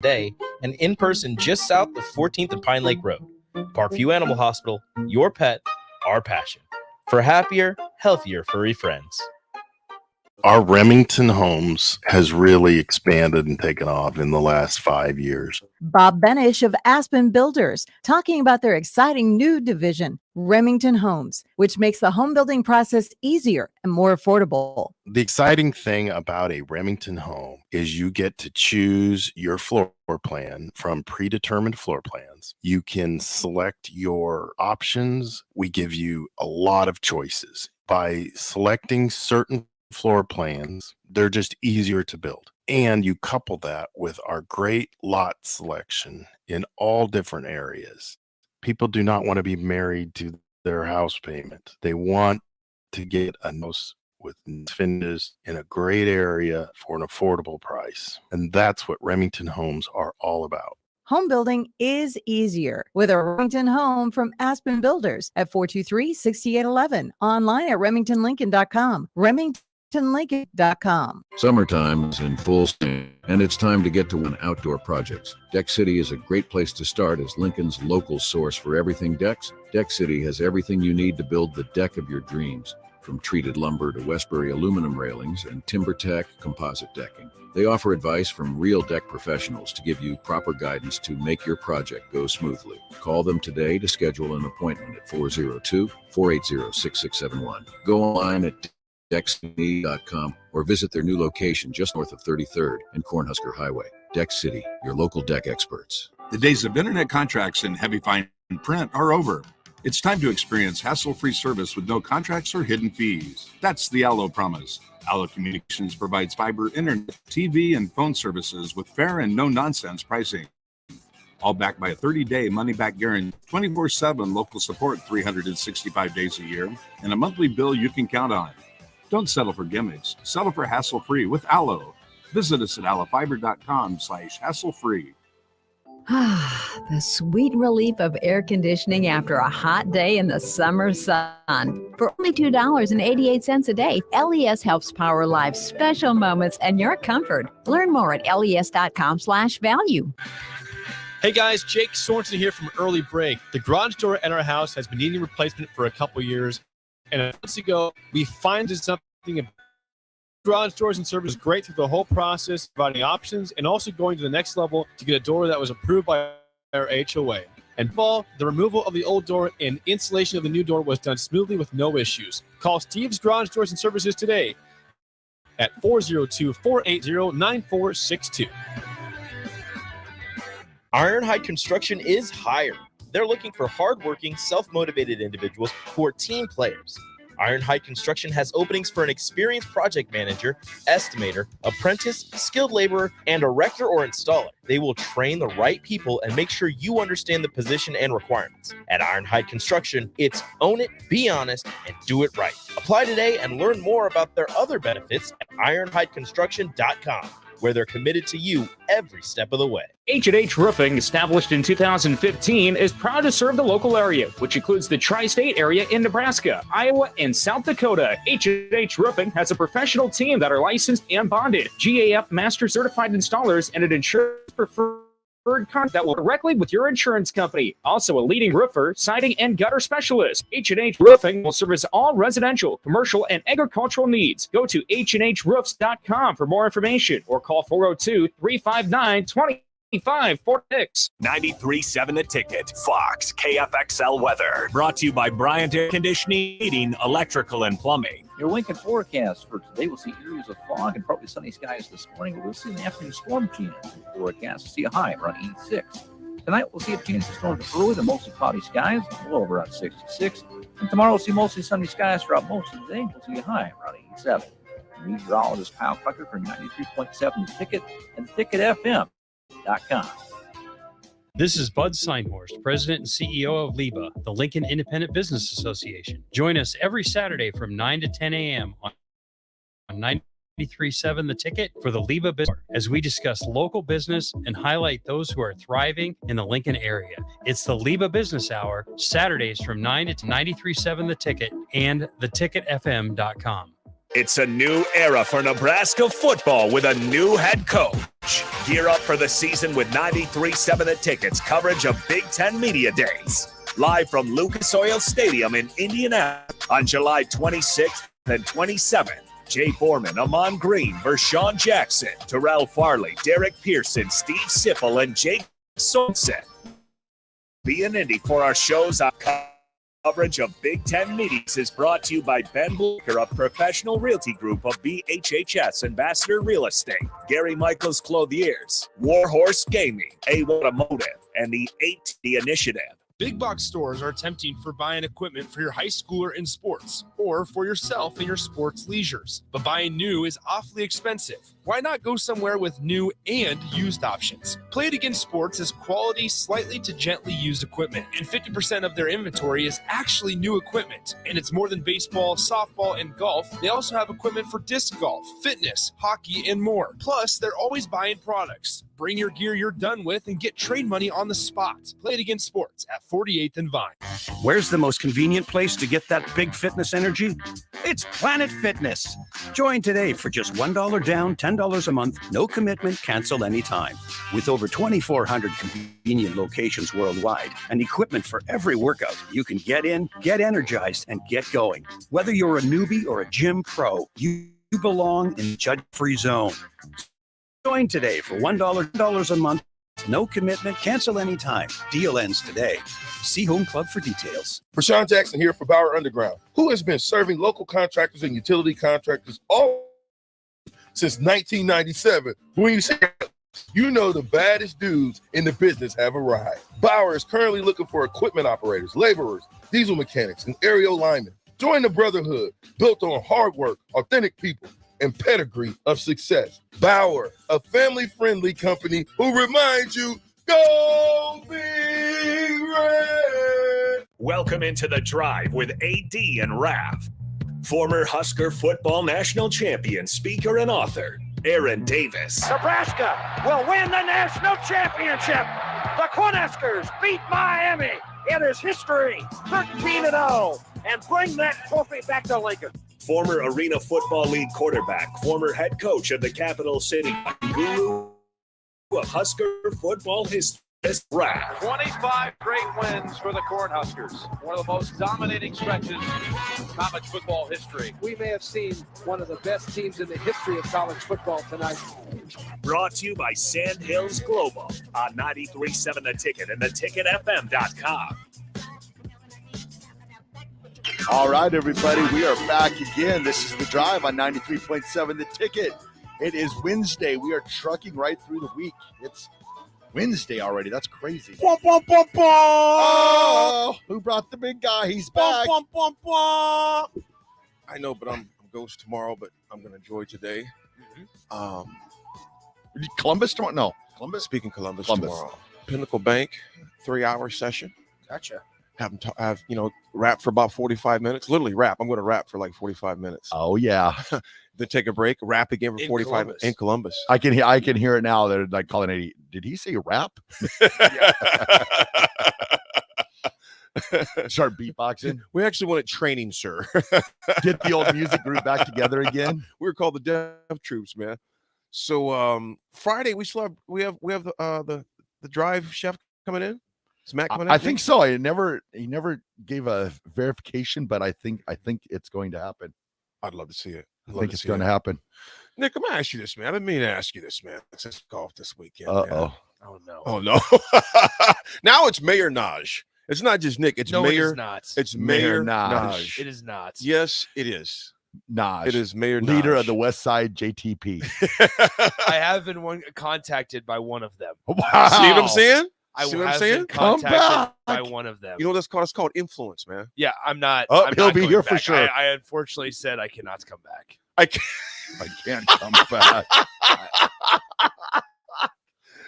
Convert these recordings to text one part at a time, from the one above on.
Day and in person just south of 14th and Pine Lake Road. Parkview Animal Hospital, your pet, our passion. For happier, healthier furry friends. Our Remington Homes has really expanded and taken off in the last 5 years. Bob Benish of Aspen Builders talking about their exciting new division, Remington Homes, which makes the home building process easier and more affordable. The exciting thing about a Remington home is you get to choose your floor plan from predetermined floor plans. You can select your options. We give you a lot of choices. By selecting certain floor plans, they're just easier to build. And you couple that with our great lot selection in all different areas. People do not want to be married to their house payment. They want to get a house with finishes in a great area for an affordable price. And that's what Remington Homes are all about. Home building is easier with a Remington home from Aspen Builders at 423-6811. Online at remingtonlincoln.com. remingtonlincoln.com. Summertime is in full swing, and it's time to get to one outdoor projects. Deck City is a great place to start as Lincoln's local source for everything decks. Deck City has everything you need to build the deck of your dreams, from treated lumber to Westbury aluminum railings and TimberTech composite decking. They offer advice from real deck professionals to give you proper guidance to make your project go smoothly. Call them today to schedule an appointment at 402-480-6671. Go online at deckcity.com or visit their new location just north of 33rd and Cornhusker Highway. Deck City, your local deck experts. The days of internet contracts and heavy fine print are over. It's time to experience hassle-free service with no contracts or hidden fees. That's the Allo promise. Allo Communications provides fiber, internet, TV, and phone services with fair and no-nonsense pricing. All backed by a 30-day money-back guarantee, 24/7 local support 365 days a year, and a monthly bill you can count on. Don't settle for gimmicks. Settle for hassle-free with Allo. Visit us at allofiber.com/hassle-free. The sweet relief of air conditioning after a hot day in the summer sun. For only $2.88 a day, LES helps power life's special moments and your comfort. Learn more at les.com/value. Hey guys, Jake Sorensen here from Early Break. The garage door at our house has been needing replacement for a couple years. And months ago, we finally did something. Garage doors and service great through the whole process, providing options and also going to the next level to get a door that was approved by our HOA. And all, the removal of the old door and installation of the new door was done smoothly with no issues. Call Steve's Garage Doors and Services today at 402-480-9462. Ironhide Construction is hiring. They're looking for hardworking, self-motivated individuals who are team players. Ironhide Construction has openings for an experienced project manager, estimator, apprentice, skilled laborer, and erector or installer. They will train the right people and make sure you understand the position and requirements. At Ironhide Construction, it's own it, be honest, and do it right. Apply today and learn more about their other benefits at ironhideconstruction.com, where they're committed to you every step of the way. H&H Roofing, established in 2015, is proud to serve the local area, which includes the tri-state area in Nebraska, Iowa, and South Dakota. H&H Roofing has a professional team that are licensed and bonded, GAF Master Certified Installers, and an insurance preferred contract that will directly with your insurance company. Also a leading roofer, siding, and gutter specialist. H&H Roofing will service all residential, commercial, and agricultural needs. Go to HandHroofs.com for more information or call 402-359-20. 546 93.7 The Ticket. Fox KFXL weather. Brought to you by Bryant Air Conditioning, Heating, Electrical, and Plumbing. Your Lincoln forecast for today, we'll see areas of fog and partly sunny skies this morning. We'll see an afternoon storm change in the forecast. We'll see a high around 86. Tonight, we'll see a change in storms early to mostly cloudy skies, a low around 66. And tomorrow, we'll see mostly sunny skies throughout most of the day. We'll see a high around 87. Meteorologist Kyle Tucker for 93.7 The Ticket and TicketFM.com. This is Bud Seinhorst, President and CEO of LIBA, the Lincoln Independent Business Association. Join us every Saturday from 9 to 10 a.m. on 93.7 The Ticket for the LIBA Business as we discuss local business and highlight those who are thriving in the Lincoln area. It's the LIBA Business Hour, Saturdays from 9 to 93.7 The Ticket and theticketfm.com. It's a new era for Nebraska football with a new head coach. Gear up for the season with 93.7 The Ticket's coverage of Big Ten Media Days. Live from Lucas Oil Stadium in Indianapolis on July 26th and 27th. Jay Foreman, Amon Green, Vershawn Jackson, Terrell Farley, Derek Pearson, Steve Sipple, and Jake Sorensen. Be in Indy for our shows on coverage of Big Ten meetings is brought to you by Ben Booker of Professional Realty Group of BHHS Ambassador Real Estate, Gary Michaels Clothiers, Warhorse Gaming, A1 Automotive, and the 8T Initiative. Big box stores are tempting for buying equipment for your high schooler in sports or for yourself in your sports leisures. But buying new is awfully expensive. Why not go somewhere with new and used options? Play It Again Sports is quality, slightly to gently used equipment, and 50% of their inventory is actually new equipment. And it's more than baseball, softball, and golf. They also have equipment for disc golf, fitness, hockey, and more. Plus, they're always buying products. Bring your gear you're done with and get trade money on the spot. Play It Again Sports at 48th and Vine. Where's the most convenient place to get that big fitness energy? It's Planet Fitness. Join today for just $1 down, $10 a month, no commitment, cancel anytime. With over 2,400 convenient locations worldwide and equipment for every workout, you can get in, get energized, and get going. Whether you're a newbie or a gym pro, you belong in the judge-free zone. Join today for $1 a month. No commitment, cancel anytime. Deal ends today. See Home Club for details. Vershawn Jackson here for Bauer Underground, who has been serving local contractors and utility contractors all since 1997. When you say you know the baddest dudes in the business have arrived. Bauer is currently looking for equipment operators, laborers, diesel mechanics, and aerial linemen. Join the brotherhood built on hard work, authentic people, and pedigree of success. Bauer, a family-friendly company who reminds you, go Big Red. Welcome into The Drive with AD and Raff. Former Husker football national champion, speaker, and author, Aaron Davis. Nebraska will win the national championship. The Cornhuskers beat Miami. It is history, 13-0, and bring that trophy back to Lincoln. Former Arena Football League quarterback, former head coach of the Capital City, guru of Husker football history, Raff. 25 great wins for the Cornhuskers. One of the most dominating stretches in college football history. We may have seen one of the best teams in the history of college football tonight. Brought to you by Sand Hills Global on 93.7 The Ticket and theticketfm.com. All right, everybody, we are back again. This is The Drive on 93.7 The Ticket. It is Wednesday. We are trucking right through the week. It's Wednesday already. That's crazy. Bum, bum, bum, bum. Oh, who brought the big guy? He's back. Bum, bum, bum, bum. I know, but I'm ghost tomorrow, but I'm going to enjoy today. Columbus tomorrow? No. Columbus? Speaking Columbus tomorrow. Pinnacle Bank, 3-hour session. Gotcha. Have rap for about 45 minutes. Literally rap. I'm going to rap for like 45 minutes. Oh, yeah. Then take a break, rap again for 45 minutes in Columbus. I can hear it now. They're like calling it. Did he say rap? Start beatboxing. We actually wanted training, sir. Get the old music group back together again. We were called the Deaf Troops, man. So Friday we have the Drive chef coming in. Is Matt coming in? I think so. He never gave a verification, but I think it's going to happen. I'd love to see it. I think it's going to happen. Nick, I'm gonna ask you this, man. I've been meaning to ask you this, man. Since golf this weekend. Oh no. Oh no. Now it's Mayor Naj. It's not just Nick. It's Mayor. It is not. It's Mayor Naj. It is not. Yes, it is. Naj. It is Mayor leader Naj. of the West Side JTP. I have been contacted by one of them. Wow. See what I'm saying? I See what I'm have saying? been contacted by one of them. You know what that's called? It's called influence, man. Yeah, I'm not. Oh, I'm he'll not be going here for back. sure. I unfortunately said I cannot come back. I can't come back.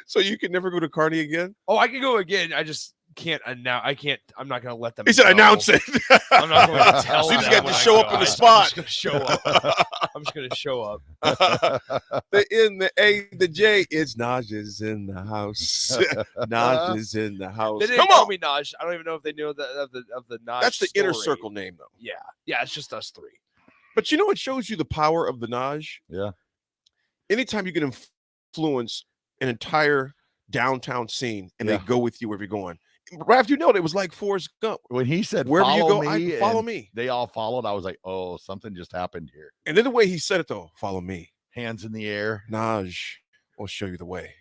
So you can never go to Carney again? Oh, I can go again. I just can't announce. I can't. I'm not going to let them. He said, know. "Announce it." I'm not going to tell. So you just them got to when I show go. up in the spot. I'm just going to show up. I'm just going to show up. The N, the A, the J. It's Naj is in the house. Naj is in the house. They didn't Come call on. me Naj. I don't even know if they knew of the Naj. That's the inner story. circle name, though. Yeah. It's just us three. But you know what shows you the power of the Naj? Yeah. Anytime you can influence an entire downtown scene and they go with you wherever you're going. Raff, you know, it was like Forrest Gump. When he said, wherever you follow go, me, follow me. They all followed. I was like, oh, something just happened here. And then the way he said it, though, follow me. Hands in the air. Naj will show you the way.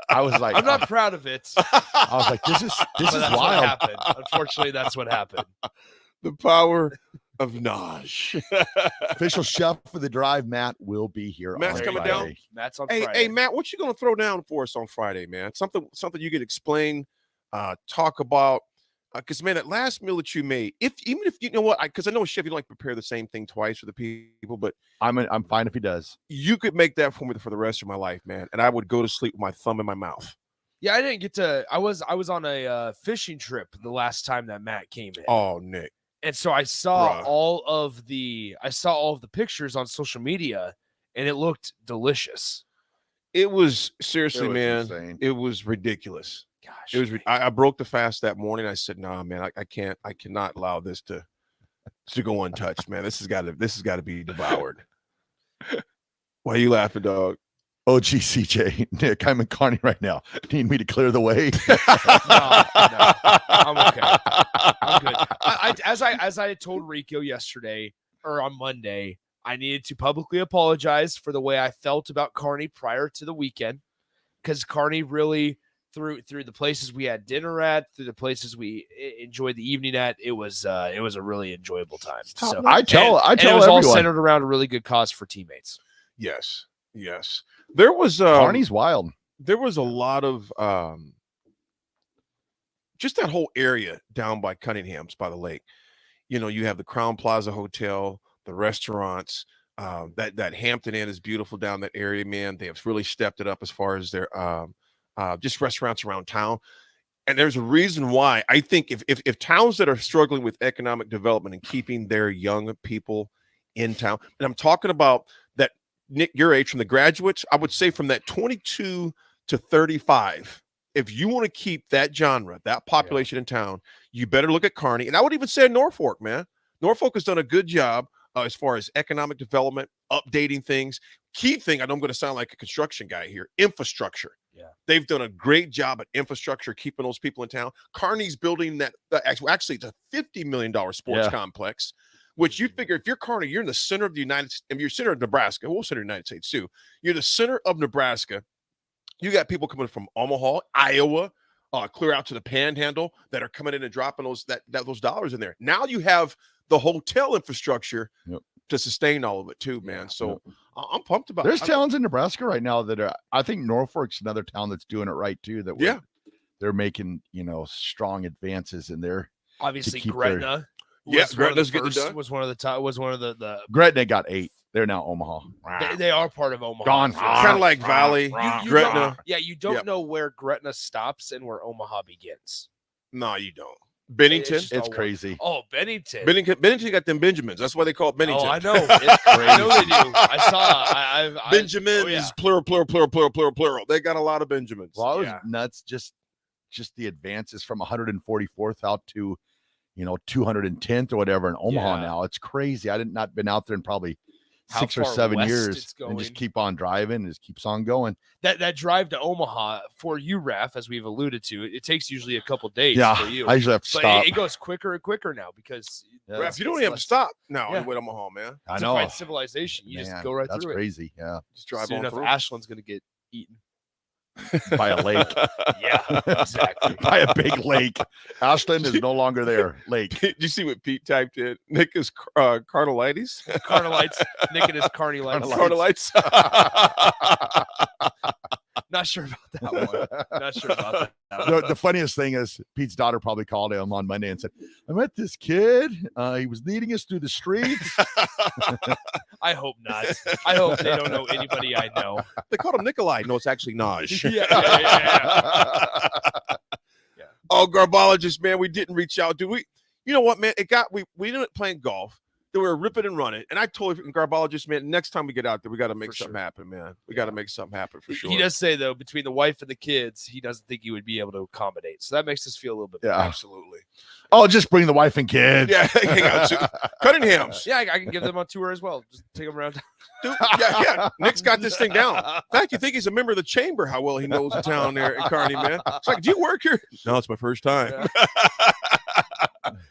I was like, I'm not proud of it. I was like, this is But that's wild. what happened. Unfortunately, that's what happened. The power of Naj. Official chef for the drive, Matt, will be here. Matt's on coming Friday. down. Matt's on Hey, Friday. hey, Matt, what you gonna throw down for us on Friday, man? Something you could explain, talk about. Because man, that last meal that you made, even if you know what, because I know a chef, you don't like prepare the same thing twice for the people, but I'm fine if he does. You could make that for me for the rest of my life, man, and I would go to sleep with my thumb in my mouth. Yeah, I didn't get to. I was on a fishing trip the last time that Matt came in. Oh, Nick. And so I saw all of the pictures on social media, and it looked delicious. It was seriously, man. Insane. It was ridiculous. Gosh, it was. I broke the fast that morning. I said, "Nah, man, I can't. I cannot allow this to go untouched, man. This has got to be devoured." Why are you laughing, dog? Oh, gee, CJ, Nick, I'm in Kearney right now. Need me to clear the way? No, I'm okay. I'm good. As I told Rico yesterday or on Monday, I needed to publicly apologize for the way I felt about Kearney prior to the weekend, because Kearney really through the places we had dinner at, through the places we enjoyed the evening at, it was a really enjoyable time. So I tell it was everyone. all centered around a really good cause for teammates. Yes. There was Kearney's wild. There was a lot of just that whole area down by Cunningham's by the lake. You know, you have the Crown Plaza Hotel, the restaurants. That Hampton Inn is beautiful down that area, man. They have really stepped it up as far as their just restaurants around town. And there's a reason why. I think if towns that are struggling with economic development and keeping their young people in town, and I'm talking about that, Nick, your age, from the graduates, I would say from that 22 to 35, if you want to keep that genre, that population in town, you better look at Kearney. And I would even say Norfolk, man. Norfolk has done a good job as far as economic development, updating things. Key thing, I know I'm going to sound like a construction guy here, infrastructure. Yeah. They've done a great job at infrastructure, keeping those people in town. Kearney's building that, actually it's a $50 million sports complex, which you figure if you're Kearney, you're in the center of the United States, you're center of Nebraska, we'll center of the United States too. You're the center of Nebraska. You got people coming from Omaha, Iowa, clear out to the Panhandle that are coming in and dropping those dollars in there. Now you have the hotel infrastructure to sustain all of it too, man. So I'm pumped about it. There's towns in Nebraska right now that are, I think Norfolk's another town that's doing it right too. They're making, strong advances in there. Obviously, Gretna. Gretna's getting done. Was one of the Gretna got 8. They're now Omaha. They are part of Omaha. Gone. Kind of like Valley, Gretna. You don't know where Gretna stops and where Omaha begins. No, you don't. Bennington. It's crazy. Oh, Bennington. Bennington got them Benjamins. That's why they call it Bennington. Oh, I know. It's crazy. I know they do. I saw. Benjamins, plural. They got a lot of Benjamins. Well, I was nuts. Just the advances from 144th out to, 210th or whatever in Omaha now. It's crazy. I did not been out there in probably 6 or 7 years, and just keep on driving. It keeps on going. That drive to Omaha for you, Raff, as we've alluded to, it takes usually a couple days for you. I usually have to stop. It goes quicker and quicker now because Raff, you don't even have to stop now in Omaha, man. I know. To fight civilization, you just go right through it. That's crazy. Yeah, just drive soon on enough, through. Ashland's going to get eaten by a lake. Yeah, exactly. By a big lake. Ashland is no longer there. Lake. Did you see what Pete typed in? Nick is Carnelites. Carnelites. Nick and his Carnelites. Carnelites. Not sure about that one. Not sure about that. The funniest thing is Pete's daughter probably called him on Monday and said, I met this kid. He was leading us through the streets. I hope not. I hope they don't know anybody I know. They called him Nikolai. No, it's actually Naj. Yeah. Oh, Garbologist, man, we didn't reach out. Do we? You know what, man? We ended up playing golf. They were ripping and running. And I told Garbologist, man, next time we get out there, we got to make something happen, man. We got to make something happen for sure. He does say, though, between the wife and the kids, he doesn't think he would be able to accommodate. So that makes us feel a little bit better. Absolutely. Oh, just bring the wife and kids. Yeah, hang out too. Cunninghams. Yeah, I can give them a tour as well. Just take them around. Dude, yeah. Nick's got this thing down. In fact, you think he's a member of the chamber, how well he knows the town there in Kearney, man. It's like, do you work here? No, it's my first time. Yeah.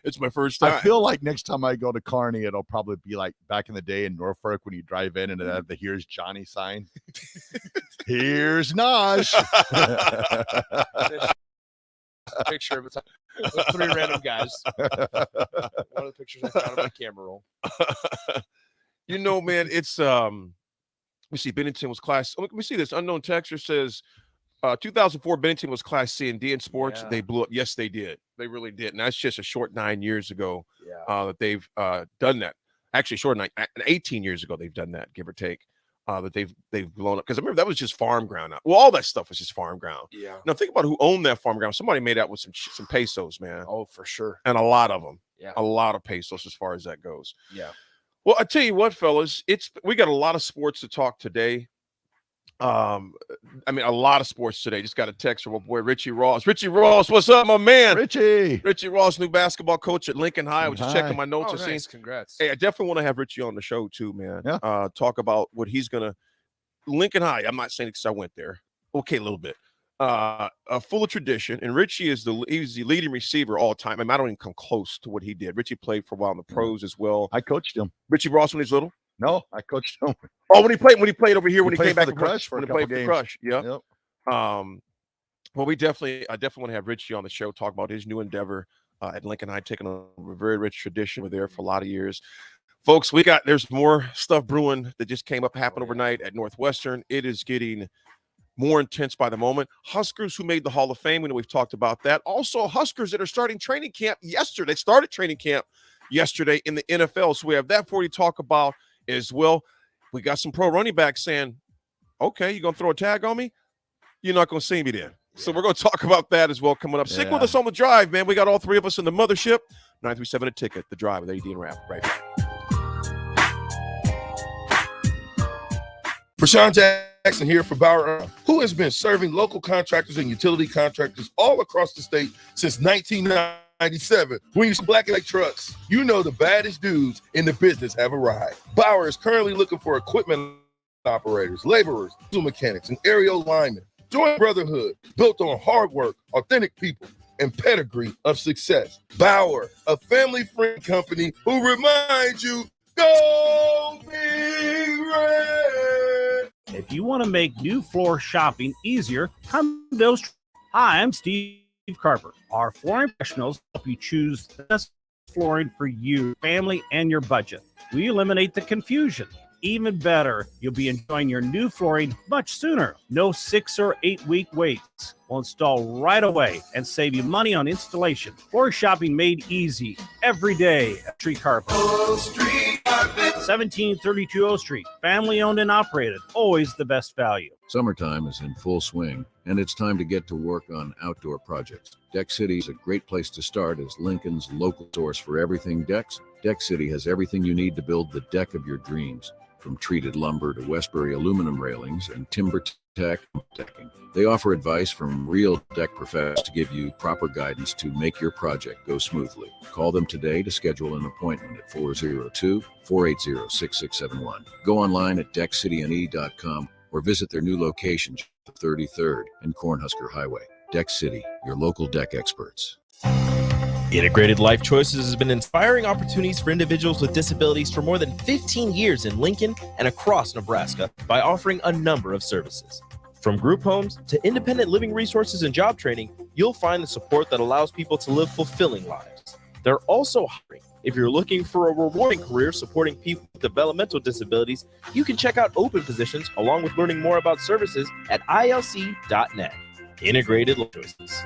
It's my first time. I feel like next time I go to Kearney, it'll probably be like back in the day in Norfolk when you drive in and it had the "Here's Johnny" sign. Here's Naj. Picture of with 3 random guys. One of the pictures I found on my camera roll. You know, man, it's let me see. Bennington was class. Let me see this. Unknown texter says 2004 Bennington was class C and D in sports. Yeah. They blew up. Yes, they did. They really did. And that's just a short 9 years ago that they've done that. Actually, short 18 years ago they've done that, give or take. That they've blown up. Because I remember that was just farm ground. Well, all that stuff was just farm ground. Yeah. Now think about who owned that farm ground. Somebody made out with some pesos, man. Oh, for sure. And a lot of them. Yeah. A lot of pesos as far as that goes. Yeah. Well, I tell you what, fellas, we got a lot of sports to talk today. I mean, a lot of sports today. Just got a text from my boy Richie Ross. Richie Ross, what's up, my man? Richie Ross, new basketball coach at Lincoln High. I was just checking my notes. Nice. Congrats. Hey, I definitely want to have Richie on the show too, man. Yeah. Talk about what he's gonna. Lincoln High. I'm not saying it because I went there. Okay, a little bit. Full of tradition, and Richie he's the leading receiver all time. I mean, I don't even come close to what he did. Richie played for a while in the pros as well. I coached him. Richie Ross when he was little. No, I coached him. Oh, when he played over here, when he came back to Crush for a couple games. Crush, yeah. Yep. Well, I definitely want to have Richie on the show, talk about his new endeavor at Lincoln High, taking a very rich tradition. We're there for a lot of years. Folks, there's more stuff brewing that just happened overnight at Northwestern. It is getting more intense by the moment. Huskers who made the Hall of Fame, we know we've talked about that. Also, Huskers that are starting training camp yesterday. They started training camp yesterday in the NFL. So we have that for you to talk about as well. We got some pro running backs saying, okay, you're going to throw a tag on me? You're not going to see me then. So we're going to talk about that as well coming up. Stick with us on the drive, man. We got all 3 of us in the mothership. 937 a ticket, the drive with AD and Raff. Right back. Rashawn Jackson here for Bauer, who has been serving local contractors and utility contractors all across the state since 1997. When you see black and white trucks, you know the baddest dudes in the business have arrived. Bauer is currently looking for equipment operators, laborers, mechanics, and aerial linemen. Join Brotherhood, built on hard work, authentic people, and pedigree of success. Bauer, a family-friendly company who reminds you, go Big Red! If you want to make new floor shopping easier, come to those. Hi, I'm Steve Carper. Our flooring professionals help you choose the best flooring for you, family, and your budget. We eliminate the confusion. Even better, you'll be enjoying your new flooring much sooner. No 6 or 8 week waits. We'll install right away and save you money on installation. Floor shopping made easy every day at Street Carpet. 1732 O Street. Family owned and operated. Always the best value. Summertime is in full swing, and it's time to get to work on outdoor projects. Deck City is a great place to start as Lincoln's local source for everything decks. Deck City has everything you need to build the deck of your dreams. From treated lumber to Westbury aluminum railings and timber tech decking. They offer advice from real deck professionals to give you proper guidance to make your project go smoothly. Call them today to schedule an appointment at 402-480-6671. Go online at deckcityne.com or visit their new location, 33rd and Cornhusker Highway. Deck City, your local deck experts. Integrated Life Choices has been inspiring opportunities for individuals with disabilities for more than 15 years in Lincoln and across Nebraska by offering a number of services. From group homes to independent living resources and job training, you'll find the support that allows people to live fulfilling lives. They're also hiring. If you're looking for a rewarding career supporting people with developmental disabilities, you can check out open positions along with learning more about services at ilc.net. Integrated Life Choices.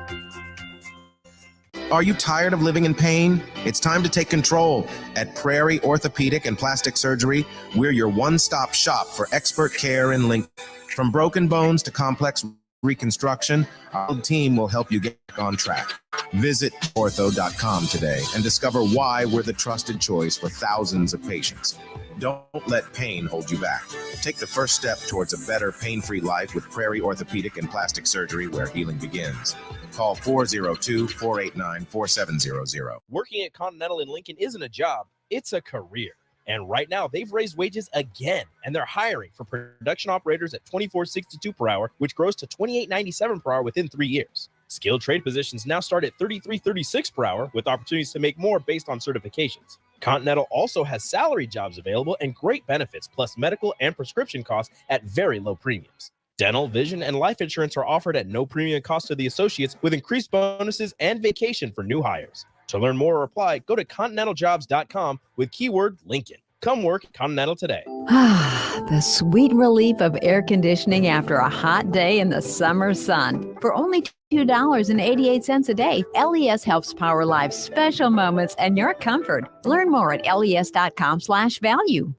Are you tired of living in pain? It's time to take control. At Prairie Orthopedic and Plastic Surgery, we're your one-stop shop for expert care in Lincoln. From broken bones to complex reconstruction, our team will help you get on track. Visit ortho.com today and discover why we're the trusted choice for thousands of patients. Don't let pain hold you back. Take the first step towards a better pain-free life with Prairie Orthopedic and Plastic Surgery, where healing begins. Call 402-489-4700. Working at Continental in Lincoln isn't a job, it's a career. And right now, they've raised wages again, and they're hiring for production operators at $24.62 per hour, which grows to $28.97 per hour within 3 years. Skilled trade positions now start at $33.36 per hour, with opportunities to make more based on certifications. Continental also has salary jobs available and great benefits, plus medical and prescription costs at very low premiums. Dental, vision, and life insurance are offered at no premium cost to the associates, with increased bonuses and vacation for new hires. To learn more or apply, go to continentaljobs.com with keyword Lincoln. Come work at Continental today. The sweet relief of air conditioning after a hot day in the summer sun. For only $2.88 a day, LES helps power life's special moments and your comfort. Learn more at les.com/value.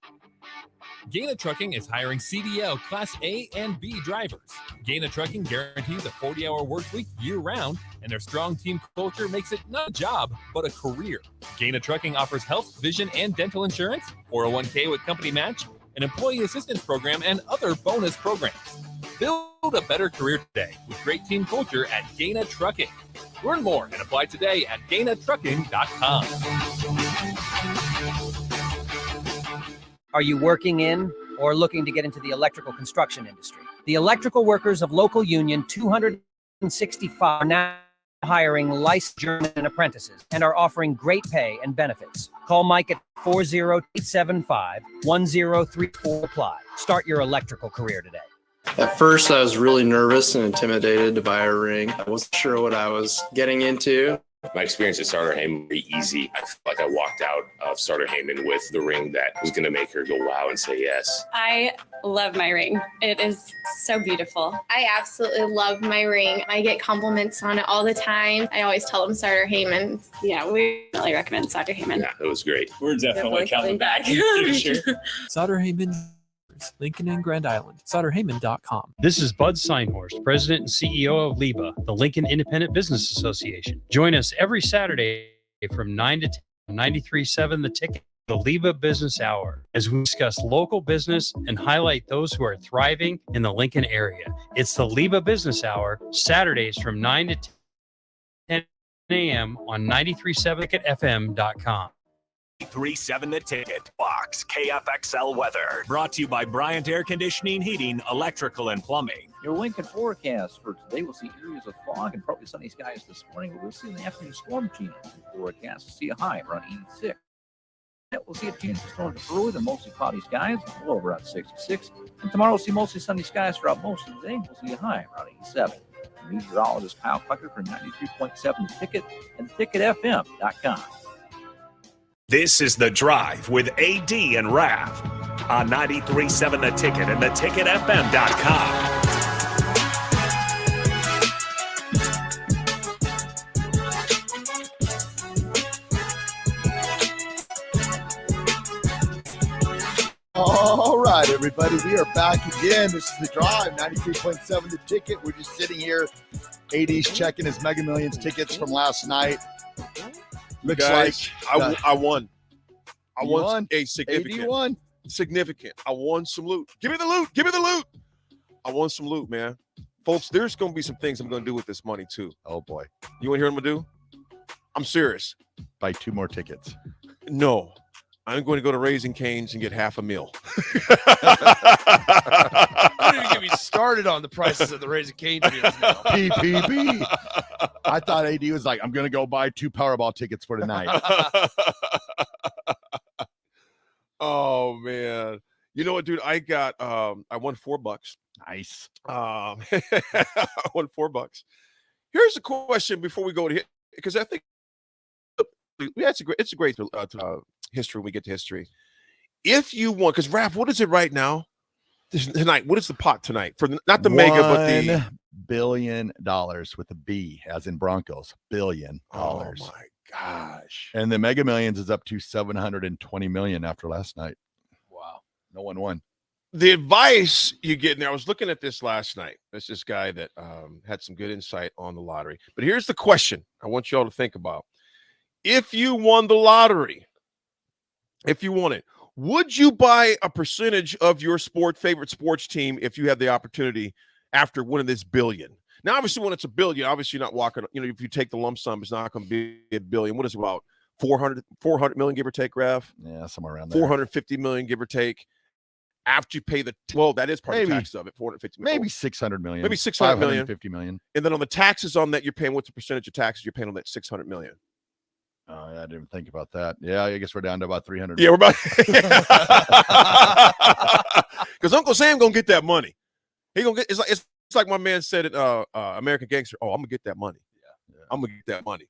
Gaina Trucking is hiring CDL Class A and B drivers. Gaina Trucking guarantees a 40-hour work week year-round, and their strong team culture makes it not a job, but a career. Gaina Trucking offers health, vision, and dental insurance, 401k with company match, an employee assistance program, and other bonus programs. Build a better career today with great team culture at Gaina Trucking. Learn more and apply today at GainaTrucking.com. Are you working in or looking to get into the electrical construction industry? The electrical workers of local union 265 are now hiring licensed journeyman apprentices and are offering great pay and benefits. Call Mike at 40875-1034 apply. Start your electrical career today. At first, I was really nervous and intimidated to buy a ring. I wasn't sure what I was getting into. My experience at Starter Heyman was very easy. I feel like I walked out of Starter Heyman with the ring that was going to make her go wow and say yes. I love my ring. It is so beautiful. I absolutely love my ring. I get compliments on it all the time. I always tell them Starter Heyman. Yeah, we really recommend Starter Heyman. Yeah, it was great. We're definitely coming back in the future. Starter Heyman, Lincoln and Grand Island. StarterHeyman.com. This is Bud Seinhorst, President and CEO of LIBA, the Lincoln Independent Business Association. Join us every Saturday from 9 to 10, 93.7 The Ticket, the LIBA Business Hour, as we discuss local business and highlight those who are thriving in the Lincoln area. It's the LIBA Business Hour, Saturdays from 9 to 10 a.m. on 93.7TicketFM.com. 3-7 The Ticket. Fox KFXL weather. Brought to you by Bryant Air Conditioning, Heating, Electrical, and Plumbing. Your Lincoln forecast for today, we'll see areas of fog and partly sunny skies this morning. We'll see in the afternoon storm changes. Forecast, see a high around 86. We'll see a chance of storms early, then mostly cloudy skies, a little around 66. And tomorrow we'll see mostly sunny skies throughout most of the day. We'll see a high around 87. Meteorologist Kyle Pucker for 93.7 The Ticket and TicketFM.com. This is The Drive with AD and Raff on 93.7 The Ticket and TicketFM.com. All right, everybody, we are back again. This is The Drive, 93.7 The Ticket. We're just sitting here. AD's checking his Mega Millions tickets from last night. Looks Guys, like I won. I You won won? a significant. AD won? Significant. I won some loot. Give me the loot. Give me the loot. I won some loot, man. Folks, there's going to be some things I'm going to do with this money, too. Oh, boy. You want to hear what I'm going to do? I'm serious. Buy 2 more tickets. No. I'm going to go to Raising Cane's and get $500,000. Don't even get me started on the prices of the Raising Cane fields now. PPB. I thought AD was like, I'm going to go buy 2 Powerball tickets for tonight. Oh, man. You know what, dude? I won $4. Nice. I won $4. Here's a question before we go to hit, because I think it's a great history when we get to history. If you won, because Raff, what is it right now? Tonight, what is the pot tonight for not the mega, but the $1 billion with a B, as in Broncos. $billion. Oh my gosh! And the Mega Millions is up to $720 million after last night. Wow. No one won. the advice you get in there, I was looking at this last night. There's this guy that had some good insight on the lottery. But here's the question I want you all to think about. If you won the lottery, if you won it, would you buy a percentage of your favorite sports team if you had the opportunity after winning this billion? Now, obviously, when it's a billion, obviously you're not walking, if you take the lump sum, it's not going to be a billion. What is it about? 400 million, give or take, Raff? Yeah, somewhere around there. 450 million, give or take. After you pay that is part of the taxes of it, 450 million. Maybe 600 million. Maybe 600 million. 550 million. And then on the taxes on that, you're paying, what's the percentage of taxes you're paying on that 600 million? Oh, yeah, I didn't think about that. Yeah, I guess we're down to about 300. Yeah, we're about because Uncle Sam gonna get that money. He gonna get it's like my man said in American Gangster. Oh, I'm gonna get that money. Yeah. I'm gonna get that money.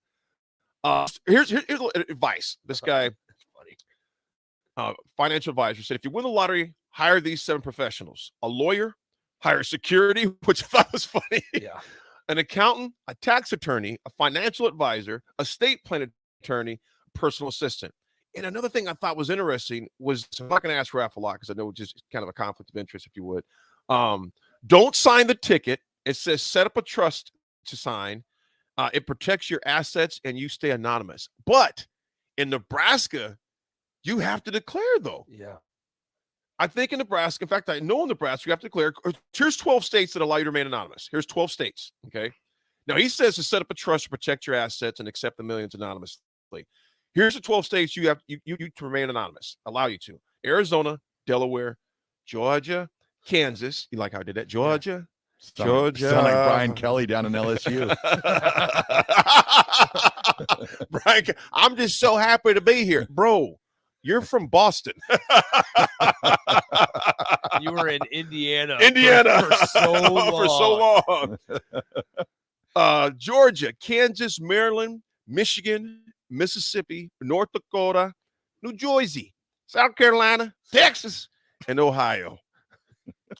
Here's a little advice. This guy, financial advisor, said if you win the lottery, hire these 7 professionals: a lawyer, hire security, which I thought was funny. Yeah. An accountant, a tax attorney, a financial advisor, a estate plan attorney, personal assistant. And another thing I thought was interesting was, I'm not going to ask Raff a lot because I know it's just kind of a conflict of interest, if you would. Don't sign the ticket. It says set up a trust to sign. It protects your assets and you stay anonymous. But in Nebraska, you have to declare, though. Yeah. I think in Nebraska, in fact, I know in Nebraska, you have to declare. Here's 12 states that allow you to remain anonymous. Here's 12 states, okay? Now, he says to set up a trust to protect your assets and accept the millions anonymously. Here's the 12 states you have you to remain anonymous, allow you to: Arizona, Delaware, Georgia, Kansas. You like how I did that? Georgia, Georgia. Sound like Brian Kelly down in LSU. Brian, I'm just so happy to be here, bro. You're from Boston. You were in Indiana. For so long. Georgia, Kansas, Maryland, Michigan, Mississippi, North Dakota, New Jersey, South Carolina, Texas, and Ohio.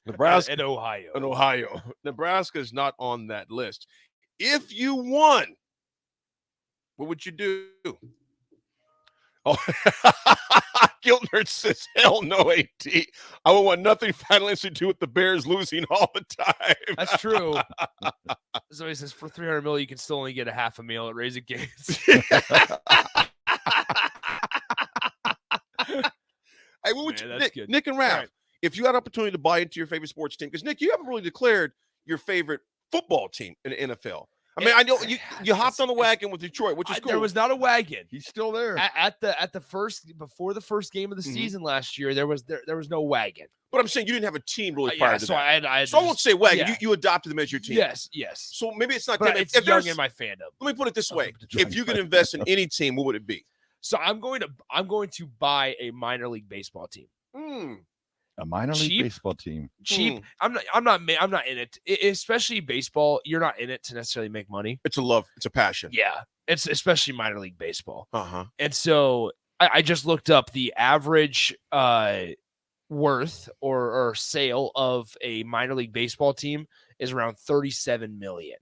Nebraska and Ohio. And Ohio. Nebraska is not on that list. If you won, what would you do? Oh, Guilt Nerd says, hell no, AT. I would want nothing finally to do with the Bears losing all the time. That's true. Somebody says for 300 million, you can still only get a half a meal at Raising Cane's. Hey, what would Nick and Raff, right, if you had an opportunity to buy into your favorite sports team, because Nick, you haven't really declared your favorite football team in the NFL. I mean, I know you hopped on the wagon with Detroit, which is cool. There was not a wagon. He's still there. Before the first game of the season last year, there was no wagon. But I'm saying you didn't have a team really prior to so that. I won't say wagon. Yeah. You adopted them as your team. Yes. So maybe it's not. But it's young in my fandom. Let me put it this way: if you could invest in any team, what would it be? So I'm going to buy a minor league baseball team. A minor league baseball team. Cheap. I'm not in it. Especially baseball. You're not in it to necessarily make money. It's a love. It's a passion. Yeah. It's especially minor league baseball. And so I just looked up the average worth or sale of a minor league baseball team is around 37 million.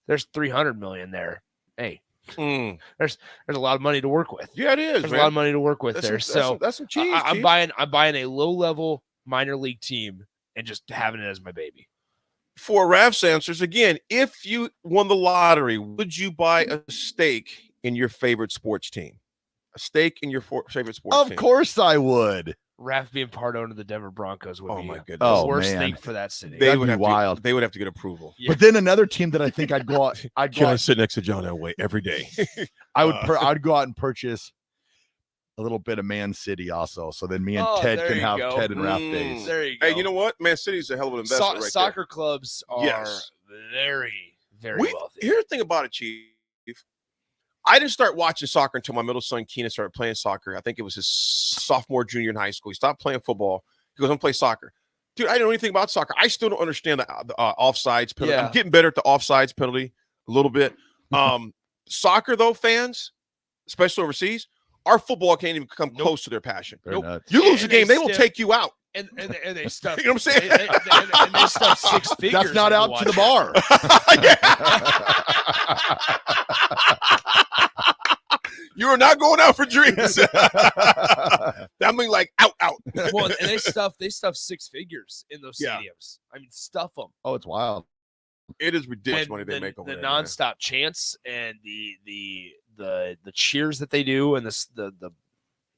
There's 300 million there. Hey. There's a lot of money to work with. Yeah, it is. There's a lot of money to work with there. That's some cheese. I'm buying a low level minor league team and just having it as my baby. For Raff's answers, again, if you won the lottery, would you buy a stake in your favorite sports team? A stake in your favorite sports team? Of course I would. Raff being part owner of the Denver Broncos would be my goodness. the worst thing for that city. They would be wild. They would have to get approval. Yeah. But then another team that I think I'd go out. I sit next to John Elway every day. I'd go out and purchase a little bit of Man City also. So then me and Ted can have Ted and Raff days. There you go. Hey, you know what? Man City's a hell of an investment right soccer there. Clubs are very, very wealthy. Here's the thing about it, Chief. I didn't start watching soccer until my middle son, Keenan, started playing soccer. I think it was his sophomore, junior in high school. He stopped playing football. He goes, I'm going to play soccer. Dude, I didn't know anything about soccer. I still don't understand the offsides penalty. Yeah. I'm getting better at the offsides penalty a little bit. Soccer, though, fans, especially overseas, our football can't even come close to their passion. You lose a game, they will take you out. And they stuff. You know what I'm saying? And they stuff 6 figures. That's not out to the bar. You are not going out for drinks. That means like out. Well, and they stuff six figures in those Yeah. stadiums. I mean, stuff them. Oh, it's wild. It is ridiculous And money they make over the there. man. nonstop chants and the cheers that they do and the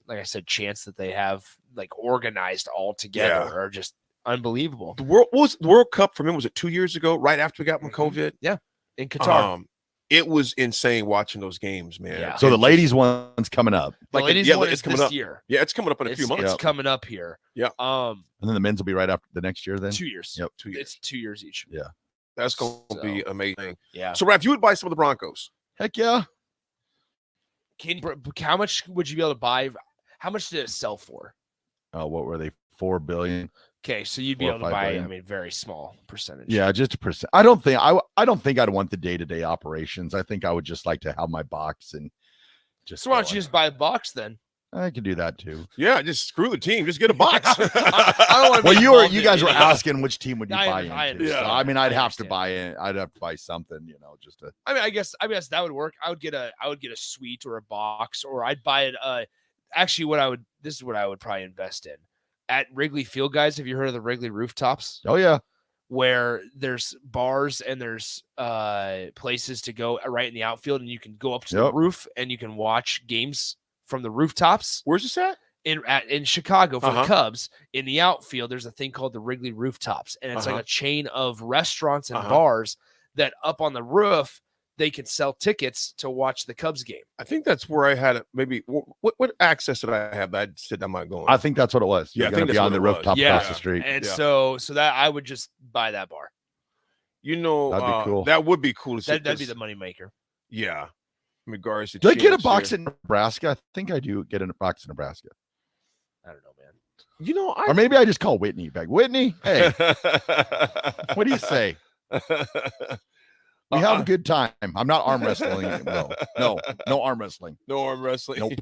like I said, chants that they have like organized all together Yeah. are just unbelievable. The World Cup for me, was it 2 years ago, right after we got from COVID? Yeah, in Qatar. It was insane watching those games, man. Yeah. So the ladies one's coming up, The ladies one is coming this up. year. Yeah, it's coming up in a few months. It's coming up here. Yeah. and then the men's will be right after the next year. Then 2 years. Yep. 2 years. It's 2 years each. Yeah. That's going to be amazing. Yeah. So, Raff, you would buy some of the Broncos. Heck yeah. How much would you be able to buy? How much did it sell for? Oh, what were they? 4 billion. Okay, so you'd be 4 or able to 5 buy. billion. I mean, very small percentage. Yeah, just a percent. I don't think I'd want the day-to-day operations. I think I would just like to have my box and just. So why don't you just buy a box then? I could do that too. Yeah, just screw the team. Just get a box. I don't want to. Well, you guys were asking which team would you I buy understand. into. So, Yeah. I mean, I'd I have to understand. buy in. I'd have to buy something, just to. I mean, I guess that would work. I would get a suite or a box, or I'd buy it. Actually, this is what I would probably invest in at Wrigley Field, guys. Have you heard of the Wrigley rooftops? Oh yeah. Where there's bars and there's places to go right in the outfield, and you can go up to the Yep. roof and you can watch games from the rooftops. Where's this at? In Chicago for Uh-huh. the Cubs. In the outfield, there's a thing called the Wrigley rooftops, and it's like a chain of restaurants and bars that up on the roof they can sell tickets to watch the Cubs game. I think that's where I had it. Maybe what access did I have that I said I'm not going? I think that's what it was. Yeah, You're I going think to be that's on the what it was. rooftop Yeah. across the street. And so that I would just buy that bar. That'd be cool. That would be cool to see. That'd be the moneymaker. Yeah. In regards to Do I get a chance box here. in Nebraska? I think I do get a box in Nebraska. I don't know, man. You know, Or maybe I just call Whitney back. Whitney, hey, what do you say? We have a good time. I'm not arm wrestling. No arm wrestling. No arm wrestling. Nope.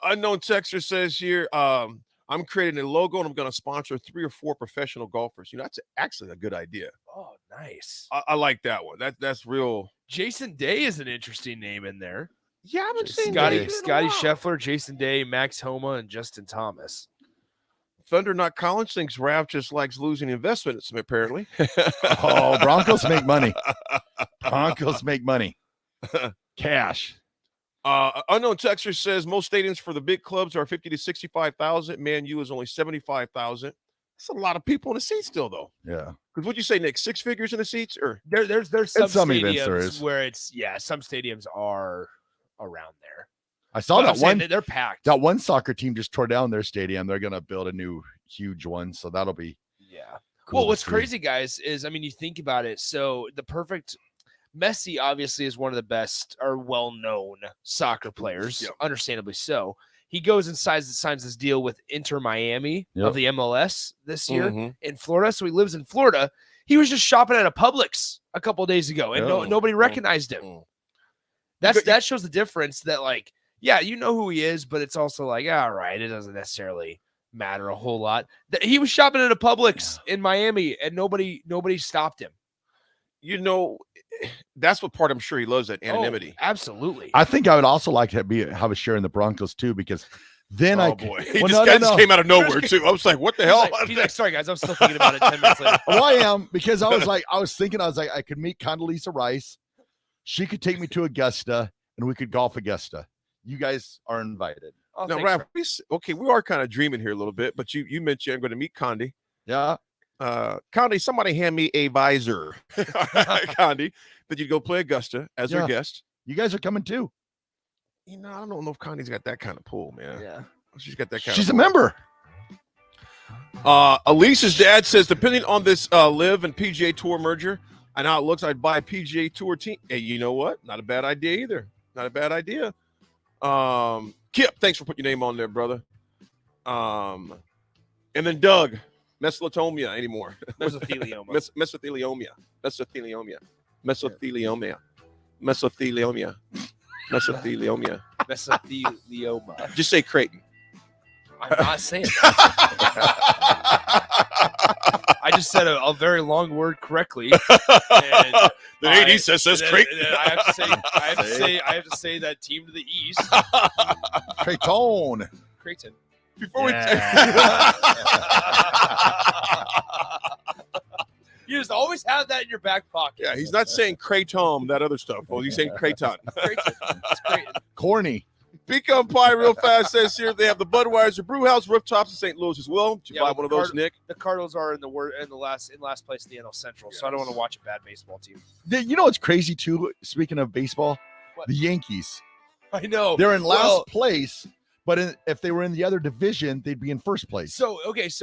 Unknown texter says here, I'm creating a logo and I'm going to sponsor 3 or 4 professional golfers. That's actually a good idea. Oh, nice. I like that one. That's real. Jason Day is an interesting name in there. Yeah, I've been seeing Scotty Scheffler, Jason Day, Max Homa, and Justin Thomas. Thunder Not Collins thinks Raff just likes losing investments, apparently. Oh, Broncos make money. Broncos make money. Cash. Unknown texter says most stadiums for the big clubs are 50 to 65,000. Man U is only 75,000. That's a lot of people in the seats still, though. Yeah. Because what'd you say, Nick? 6 figures in the seats, or There's some, some events there stadiums is. where some stadiums are around there. I saw But that I'm saying one. they're packed. That one soccer team just tore down their stadium. They're going to build a new huge one. So that'll be. Yeah. cool Well, to what's see. crazy, guys, is you think about it. So Messi obviously is one of the best or well-known soccer players, understandably so. He goes and signs this deal with Inter Miami of the MLS this year in Florida. So he lives in Florida. He was just shopping at a Publix a couple of days ago, and nobody recognized him. That shows the difference. That you know who he is, but it's also all right, it doesn't necessarily matter a whole lot. He was shopping at a Publix in Miami, and nobody stopped him. That's what part I'm sure he loves, that anonymity. Oh, absolutely. I think I would also like to have a share in the Broncos too, because then He just came out of nowhere too. I was like, what the hell? He's like, sorry guys, I'm still thinking about it 10 minutes later. Well, I am, because I was thinking I could meet Condoleezza Rice. She could take me to Augusta and we could golf Augusta. You guys are invited. Oh, Now, thanks, Raph, we are kind of dreaming here a little bit, but you mentioned I'm going to meet Condi. Yeah. Condi, somebody hand me a visor. Condi, that you'd go play Augusta as her guest. You guys are coming too. I don't know if Condi's got that kind of pull, man. Yeah. She's got that kind She's of a pull. member. Elise's dad says, depending on this Live and PGA Tour merger and how it looks, I'd buy a PGA Tour team. Hey, you know what? Not a bad idea either. Not a bad idea. Kip, thanks for putting your name on there, brother. And then Doug, mesothelioma anymore. Mesothelioma. Mesothelioma. Mesothelioma. Mesothelioma. Mesothelioma. Mesothelioma. Mesothelioma. Just say Creighton. I'm not saying that. I just said a very long word correctly. And the AD says Creighton. And I have to say that team to the east. Creighton. Creighton. Before You just always have that in your back pocket. Yeah, he's not saying kratom, that other stuff. Well, he's saying kraton. Corny. Pecan Pie real fast says here they have the Budweiser Brew House rooftops in St. Louis as well. Did you buy one of those, Nick? The Cardinals are in last place in the NL Central, so I don't want to watch a bad baseball team. You know what's crazy too? Speaking of baseball, the Yankees. I know They're in last place, but if they were in the other division, they'd be in first place. So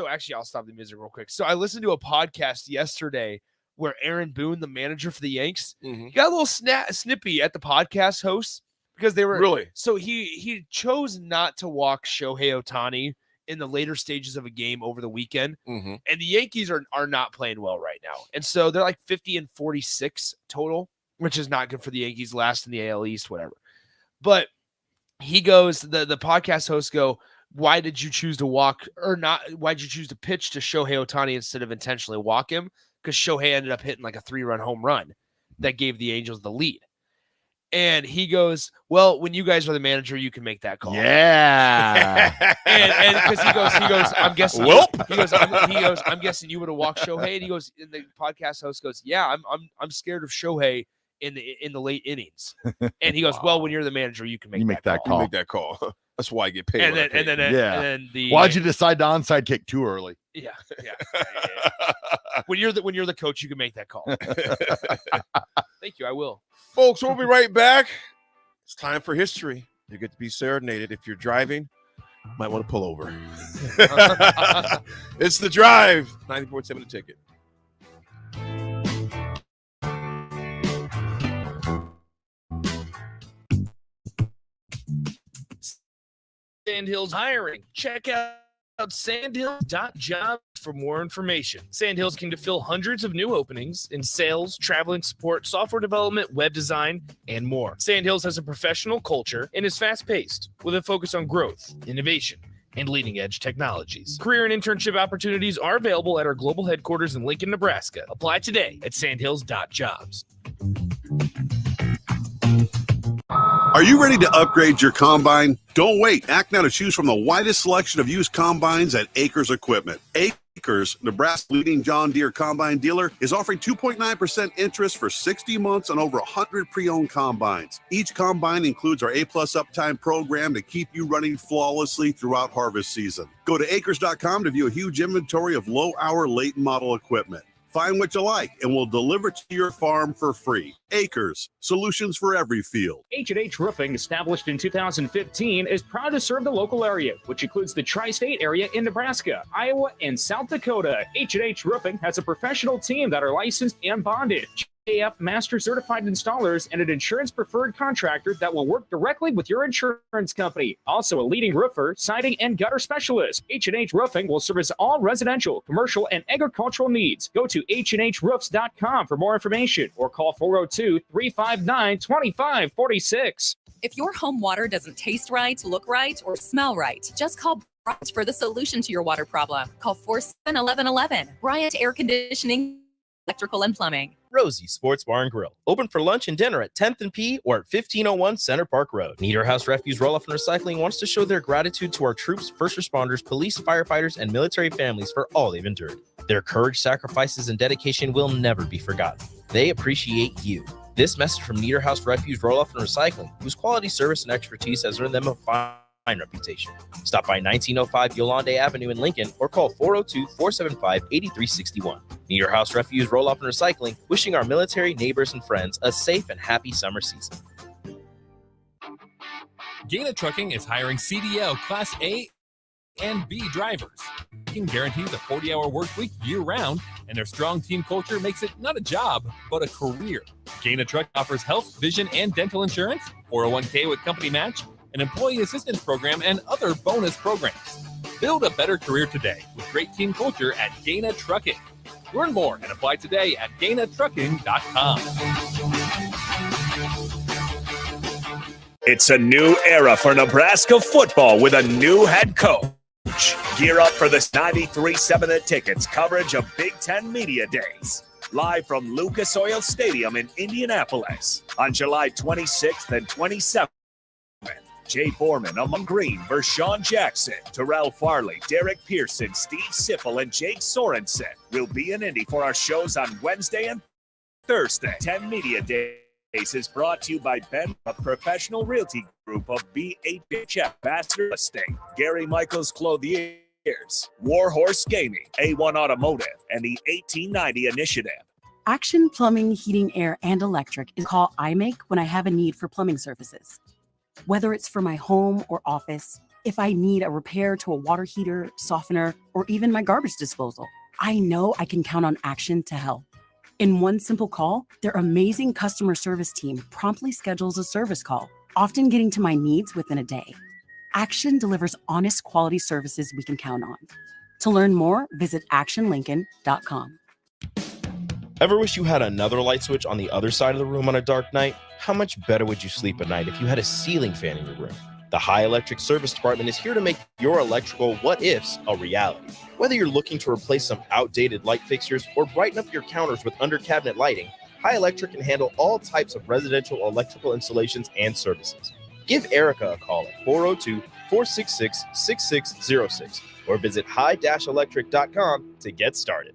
actually, I'll stop the music real quick. So I listened to a podcast yesterday where Aaron Boone, the manager for the Yanks, got a little snippy at the podcast hosts because they were really. So he chose not to walk Shohei Ohtani in the later stages of a game over the weekend, and the Yankees are not playing well right now, and so they're like 50-46 total, which is not good for the Yankees. Last in the AL East, whatever. But he goes, the podcast hosts go, why did you choose to walk or not? Why did you choose to pitch to Shohei Ohtani instead of intentionally walk him? Because Shohei ended up hitting like a 3-run home run that gave the Angels the lead. And he goes, well, when you guys are the manager, you can make that call. Yeah. and because he goes, I'm guessing. I'm guessing you would have walked Shohei. And he goes, and the podcast host goes, yeah, I'm scared of Shohei in the late innings. And he goes, well, when you're the manager, you can make that call. You make that call. That's why I get paid. And then why'd you decide to onside kick too early? Yeah. When you're the coach, you can make that call. Thank you. I will. Folks, we'll be right back. It's time for history. You get to be serenaded. If you're driving, might want to pull over. It's The Drive. 90.7 The Ticket. Sandhills hiring. Check out sandhills.jobs for more information. Sandhills can fill hundreds of new openings in sales, traveling support, software development, web design, and more. Sandhills has a professional culture and is fast-paced with a focus on growth, innovation, and leading-edge technologies. Career and internship opportunities are available at our global headquarters in Lincoln, Nebraska. Apply today at sandhills.jobs. Are you ready to upgrade your combine? Don't wait. Act now to choose from the widest selection of used combines at Acres Equipment. Acres, Nebraska's leading John Deere combine dealer, is offering 2.9% interest for 60 months on over 100 pre-owned combines. Each combine includes our A-plus uptime program to keep you running flawlessly throughout harvest season. Go to acres.com to view a huge inventory of low-hour, late-model equipment. Find what you like, and we'll deliver to your farm for free. Acres, solutions for every field. H&H Roofing, established in 2015, is proud to serve the local area, which includes the tri-state area in Nebraska, Iowa, and South Dakota. H&H Roofing has a professional team that are licensed and bonded. AF Master Certified Installers and an insurance preferred contractor that will work directly with your insurance company. Also a leading roofer, siding, and gutter specialist. H&H Roofing will service all residential, commercial, and agricultural needs. Go to HNHroofs.com for more information or call 402-359-2546. If your home water doesn't taste right, look right, or smell right, just call Bryant for the solution to your water problem. Call 47-1111. Bryant Air Conditioning, Electrical and Plumbing. Rosie Sports Bar and Grill. Open for lunch and dinner at 10th and P or at 1501 Center Park Road. Nieder House Refuse Roll-Off and Recycling wants to show their gratitude to our troops, first responders, police, firefighters, and military families for all they've endured. Their courage, sacrifices, and dedication will never be forgotten. They appreciate you. This message from Nieder House Refuse Roll-Off and Recycling, whose quality service and expertise has earned them a fine reputation. Stop by 1905 Yolande Avenue in Lincoln or call 402-475-8361. Nieder House Refuse Roll-Off and Recycling, wishing our military, neighbors, and friends a safe and happy summer season. Gaina Trucking is hiring CDL Class A and B drivers. Trucking guarantees a 40-hour work week year-round, and their strong team culture makes it not a job, but a career. Gaina Truck offers health, vision, and dental insurance, 401k with company match, an employee assistance program, and other bonus programs. Build a better career today with great team culture at Gaina Trucking. Learn more and apply today at GainaTrucking.com. It's a new era for Nebraska football with a new head coach. Gear up for this 93.7 The Ticket's coverage of Big Ten Media Days. Live from Lucas Oil Stadium in Indianapolis on July 26th and 27th. Jay Foreman among Green, Vershawn Jackson, Terrell Farley, Derek Pearson, Steve Sipple, and Jake Sorensen will be in Indy for our shows on Wednesday and Thursday. 10 Media Days is brought to you by Ben, a professional realty group of B8BHF Vassar Estate, Gary Michaels Clothiers, Warhorse Gaming, A1 Automotive, and the 1890 Initiative. Action Plumbing, Heating, Air, and Electric is a call I make when I have a need for plumbing services. Whether it's for my home or office, if I need a repair to a water heater, softener, or even my garbage disposal, I know I can count on Action to help. In one simple call, their amazing customer service team promptly schedules a service call, often getting to my needs within a day. Action delivers honest quality services we can count on. To learn more, visit actionlincoln.com. Ever wish you had another light switch on the other side of the room on a dark night? How much better would you sleep at night if you had a ceiling fan in your room? The High Electric Service Department is here to make your electrical what-ifs a reality. Whether you're looking to replace some outdated light fixtures or brighten up your counters with under-cabinet lighting, High Electric can handle all types of residential electrical installations and services. Give Erica a call at 402-466-6606 or visit high-electric.com to get started.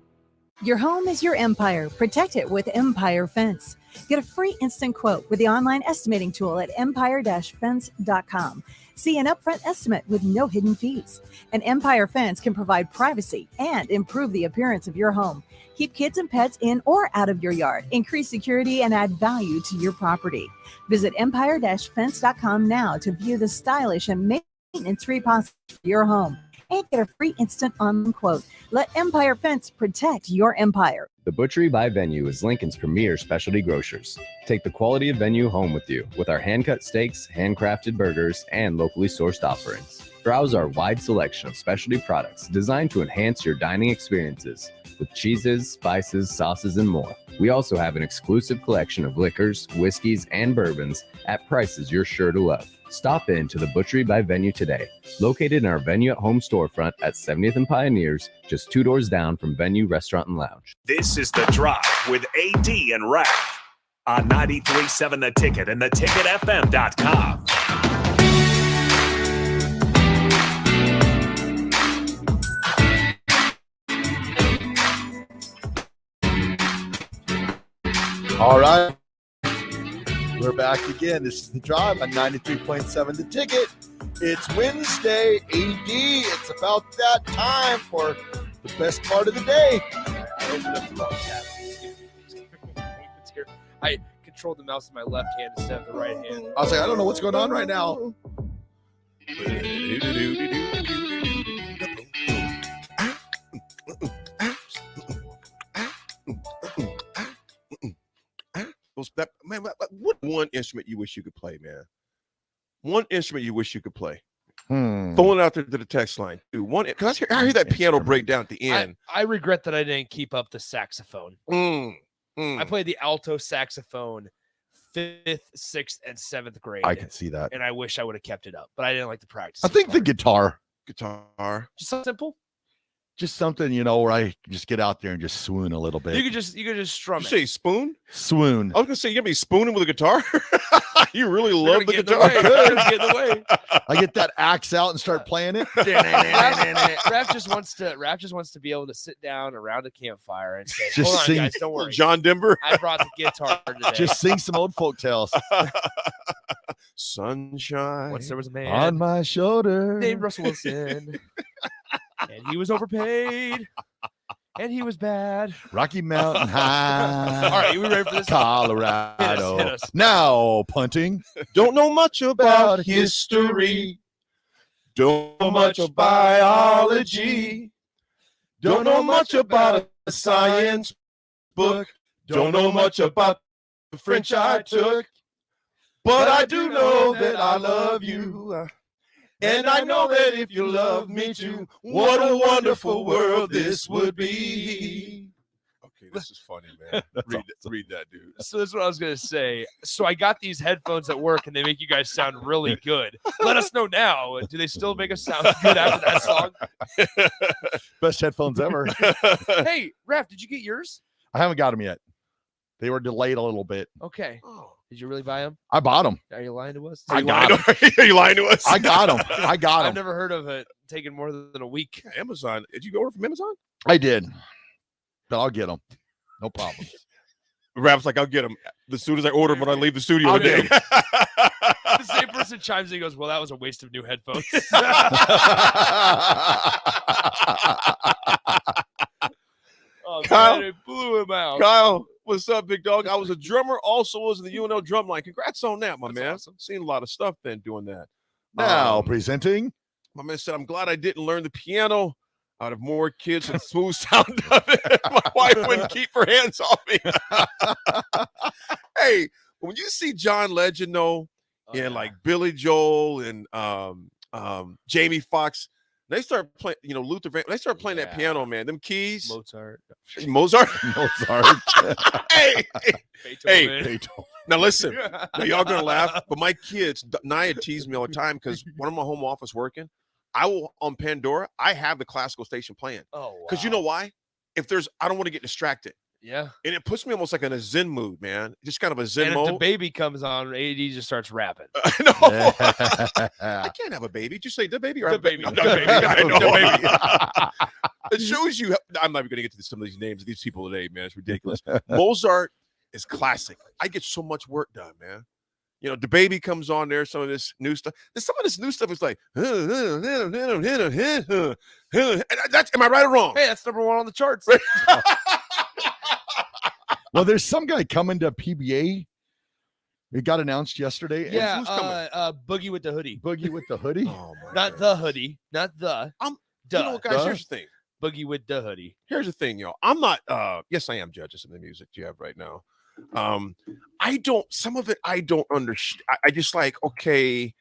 Your home is your empire. Protect it with Empire Fence. Get a free instant quote with the online estimating tool at empire-fence.com. See an upfront estimate with no hidden fees. An Empire Fence can provide privacy and improve the appearance of your home. Keep kids and pets in or out of your yard. Increase security and add value to your property. Visit empire-fence.com now to view the stylish and maintenance-free possibilities for your home. And get a free instant online quote. Let Empire Fence protect your empire. The Butchery by Venue is Lincoln's premier specialty grocers. Take the quality of Venue home with you with our hand-cut steaks, handcrafted burgers, and locally sourced offerings. Browse our wide selection of specialty products designed to enhance your dining experiences with cheeses, spices, sauces, and more. We also have an exclusive collection of liquors, whiskeys, and bourbons at prices you're sure to love. Stop in to the Butchery by Venue today, located in our Venue at Home storefront at 70th and Pioneers, just 2 doors down from Venue Restaurant and Lounge. This is The Drive with AD and Raff on 93.7 The Ticket and theticketfm.com. All right. We're back again. This is The Drive on 93.7 The Ticket. It's Wednesday, AD. It's about that time for the best part of the day. I opened up the wrong tab. I controlled the mouse with my left hand instead of the right hand. I was like, I don't know what's going on right now. What one instrument you wish you could play, man? One instrument you wish you could play. Throwing it out there to the text line. Dude, because I hear that piano break down at the end. I regret that I didn't keep up the saxophone. I played the alto saxophone 5th, 6th, and 7th grade. I could see that. And I wish I would have kept it up, but I didn't like the practice. I think the guitar. Just so simple. Just something, where I just get out there and just swoon a little bit. You could just strum You it. say spoon? Swoon. I was gonna say you gonna be spooning with a guitar. You really love the guitar. Get in the way. I get that axe out and start playing it. Raff just wants to be able to sit down around a campfire and say, Just "Hold on, sing guys, don't worry." John Denver. I brought the guitar today. Just sing some old folk tales. Sunshine. Once there was a man on my shoulder named Russell Wilson, and he was overpaid, and he was bad. Rocky Mountain High. All right, you ready for this? Colorado. Hit us. Now punting. Don't know much about history. Don't know much of biology. Don't know much about a science book. Don't know much about the French I took. But I do know that I love you. And I know that if you love me too, what a wonderful world this would be. Okay, this is funny, man. Read that, dude. So this is what I was going to say. So I got these headphones at work, and they make you guys sound really good. Let us know now. Do they still make us sound good after that song? Best headphones ever. Hey, Raff, did you get yours? I haven't got them yet. They were delayed a little bit. Okay. Did you really buy them? I bought them. Are you lying to us? I got them. Are you lying to us? I got them. I got them. I've never heard of it taking more than a week. Amazon. Did you order from Amazon? I did, but I'll get them. No problem. Raff's like, I'll get them as soon as I order them when I leave the studio I'll today. The same person chimes in and goes, well, that was a waste of new headphones. Oh, Kyle, man, it blew him out. Kyle, what's up, big dog? I was a drummer, also was in the UNL drum line. Congrats on that, my man. Awesome. Seen a lot of stuff then doing that. Now presenting. My man said, I'm glad I didn't learn the piano. I'd have more kids with smooth sound of it. My wife wouldn't keep her hands off me. Hey, when you see John Legend, though, and like Billy Joel and Jamie Foxx, they start playing, Luther Van, they start playing that piano, man. Them keys. Mozart. Hey, Beethoven. Beethoven. Now listen, now y'all gonna laugh, but my kids, Nia teased me all the time because when I'm at home office working, I will on Pandora, I have the classical station playing. Oh, wow. Because you know why? I don't want to get distracted. Yeah. And it puts me almost like in a Zen mood, man. Just kind of a Zen And mode. if the baby comes on, AD just starts rapping. No. I can't have a baby. Just say the baby or The have a baby. baby. No, The baby. baby. I know. The It shows you. I'm not even going to get to some of these names of these people today, man. It's ridiculous. Mozart is classic. I get so much work done, man. The baby comes on there. Some of this new stuff. Some of this new stuff is like, that's, am I right or wrong? Hey, that's number one on the charts. Well, there's some guy coming to PBA. It got announced yesterday. Yeah, Who's coming? Boogie with the hoodie. Boogie with the hoodie. Oh my Not the hoodie. Not the. Guys, here's the thing. Boogie with the hoodie. Here's the thing, y'all. I'm not. Yes, I am judging some of the music you have right now. Some of it I don't understand. I just like, okay,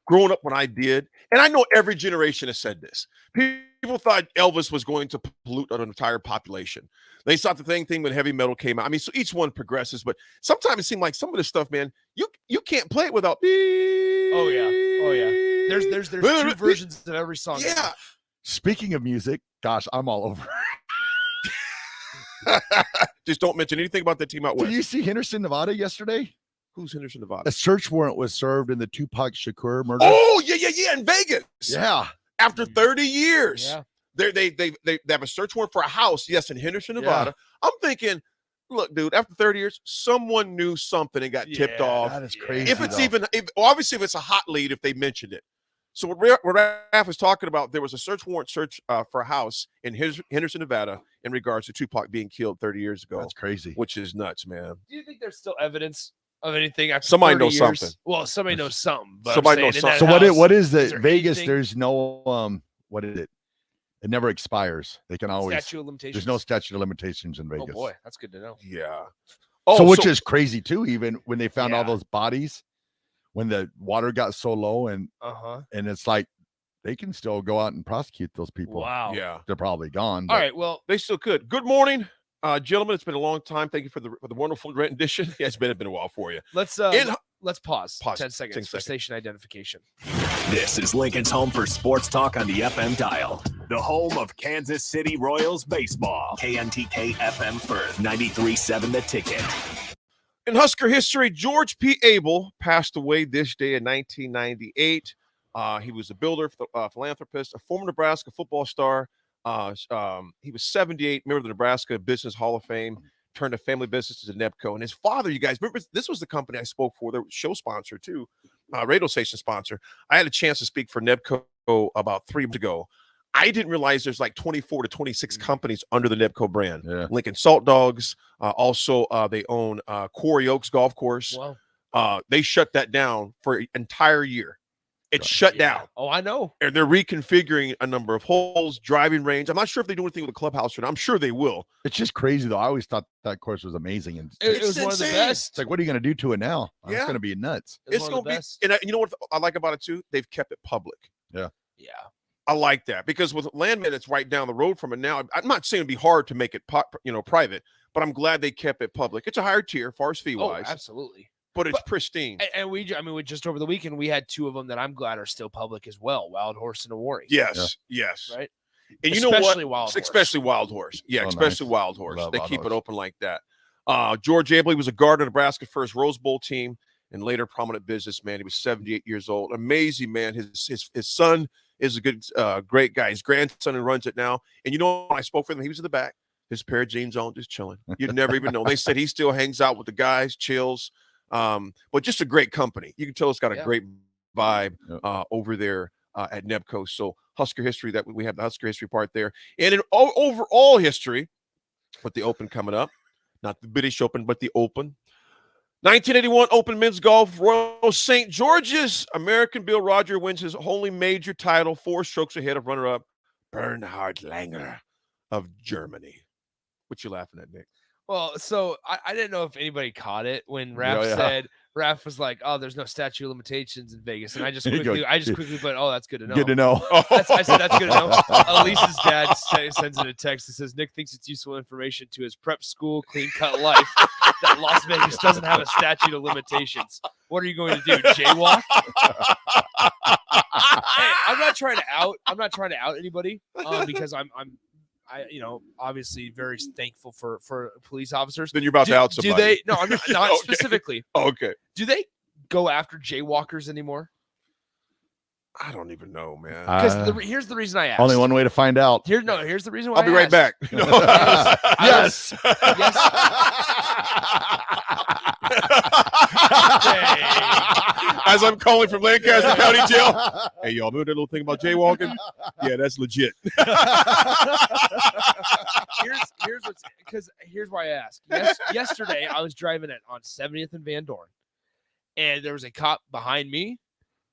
growing up when I did, and I know every generation has said this. People thought Elvis was going to pollute an entire population. They thought the thing when heavy metal came out. I mean, so each one progresses, but sometimes it seemed like some of this stuff, man, you can't play it without. Oh yeah. There's two versions of every song. Yeah. Speaking of music, gosh, I'm all over. Just don't mention anything about that team out west. Did you see Henderson, Nevada yesterday? Who's Henderson, Nevada? A search warrant was served in the Tupac Shakur murder. Oh, yeah, in Vegas. Yeah. After 30 years. Yeah. They have a search warrant for a house, yes, in Henderson, Nevada. Yeah. I'm thinking, look, dude, after 30 years, someone knew something and got tipped off. That is crazy. If it's obviously if it's a hot lead, if they mentioned it. So what Raff was talking about, there was a search warrant for a house in Henderson, Nevada, in regards to Tupac being killed 30 years ago. That's crazy. Which is nuts, man. Do you think there's still evidence of anything after Somebody 30 knows years? something. Well, somebody knows something. But Somebody knows something. So what is it? there Vegas, anything? there's no what is it? It never expires. They can always Statute of limitations? There's no statute of limitations in Vegas. Oh boy, that's good to know. Yeah. So which is crazy too, even when they found all those bodies, when the water got so low and it's like they can still go out and prosecute those people. Wow. Yeah. They're probably gone. All right. Well, they still could. Good morning, gentlemen. It's been a long time. Thank you for the wonderful rendition. Yeah, it's been a while for you. let's pause. 10 seconds for station identification. This is Lincoln's home for sports talk on the FM dial. The home of Kansas City Royals baseball. KNTK FM Firth, 93.7 The Ticket. In Husker history, George P. Abel passed away this day in 1998. He was a builder, philanthropist, a former Nebraska football star. He was 78, member of the Nebraska Business Hall of Fame, turned a family business to Nebco. And his father, you guys remember, this was the company I spoke for, their show sponsor too, radio station sponsor. I had a chance to speak for Nebco about 3 months ago. I didn't realize there's like 24 to 26 companies under the Nebco brand. Yeah. Lincoln Salt Dogs. Also, they own Quarry Oaks Golf Course. Wow. They shut that down for an entire year. It's shut down. Oh, I know. And they're reconfiguring a number of holes, driving range. I'm not sure if they do anything with the clubhouse or not. I'm sure they will. It's just crazy though. I always thought that course was amazing, and It was one of the best. It's like, what are you going to do to it now? It's Yeah. going to be nuts. It's going to be, and you know what I like about it too? They've kept it public. Yeah. Yeah. I like that because with Landman, it's right down the road from it now. I'm not saying it'd be hard to make it, private, but I'm glad they kept it public. It's a higher tier, far as fee Oh, wise, absolutely. but it's pristine. And we just over the weekend, we had 2 of them that I'm glad are still public as well. Wild Horse and Awori. Yes. Right. And you know what? Wild Horse. Especially Wild Horse. Yeah, Oh, especially nice. Wild Horse. Love They Wild keep Horse. it open like that. George Abley was a guard on Nebraska's first Rose Bowl team and later prominent businessman. He was 78 years old. Amazing man. His son is a good, great guy. His grandson who runs it now. And you know, when I spoke with him, he was in the back, his pair of jeans on, just chilling. You'd never even know. They said he still hangs out with the guys, chills. But just a great company. You can tell it's got a great vibe over there at Nebco. So Husker history, that we have the Husker history part there. And in overall history, with the Open coming up, not the British Open, but the Open. 1981 Open Men's Golf, Royal St. George's. American Bill Roger wins his only major title, 4 strokes ahead of runner-up Bernhard Langer of Germany. What you laughing at, Nick? Well, so I didn't know if anybody caught it when Raff said, Raff was like, "Oh, there's no statute of limitations in Vegas," and I just quickly put, "Oh, that's good to know." Good to know. I said that's good to know. Elise's dad sends in a text that says Nick thinks it's useful information to his prep school, clean cut life that Las Vegas doesn't have a statute of limitations. What are you going to do? Jaywalk? Hey, I'm not trying to out anybody because I'm obviously very thankful for police officers. Then you're about to out somebody. Do they? No, I'm not Okay. specifically. Oh, okay. Do they go after jaywalkers anymore? I don't even know, man. Because here's the reason I asked. Only one way to find out. Here's the reason why I'll be right back. Yes. As I'm calling from Lancaster County Jail. Hey, y'all, remember that little thing about jaywalking? Yeah, that's legit. Here's why I asked. Yesterday, I was driving on 70th and Van Dorn, and there was a cop behind me,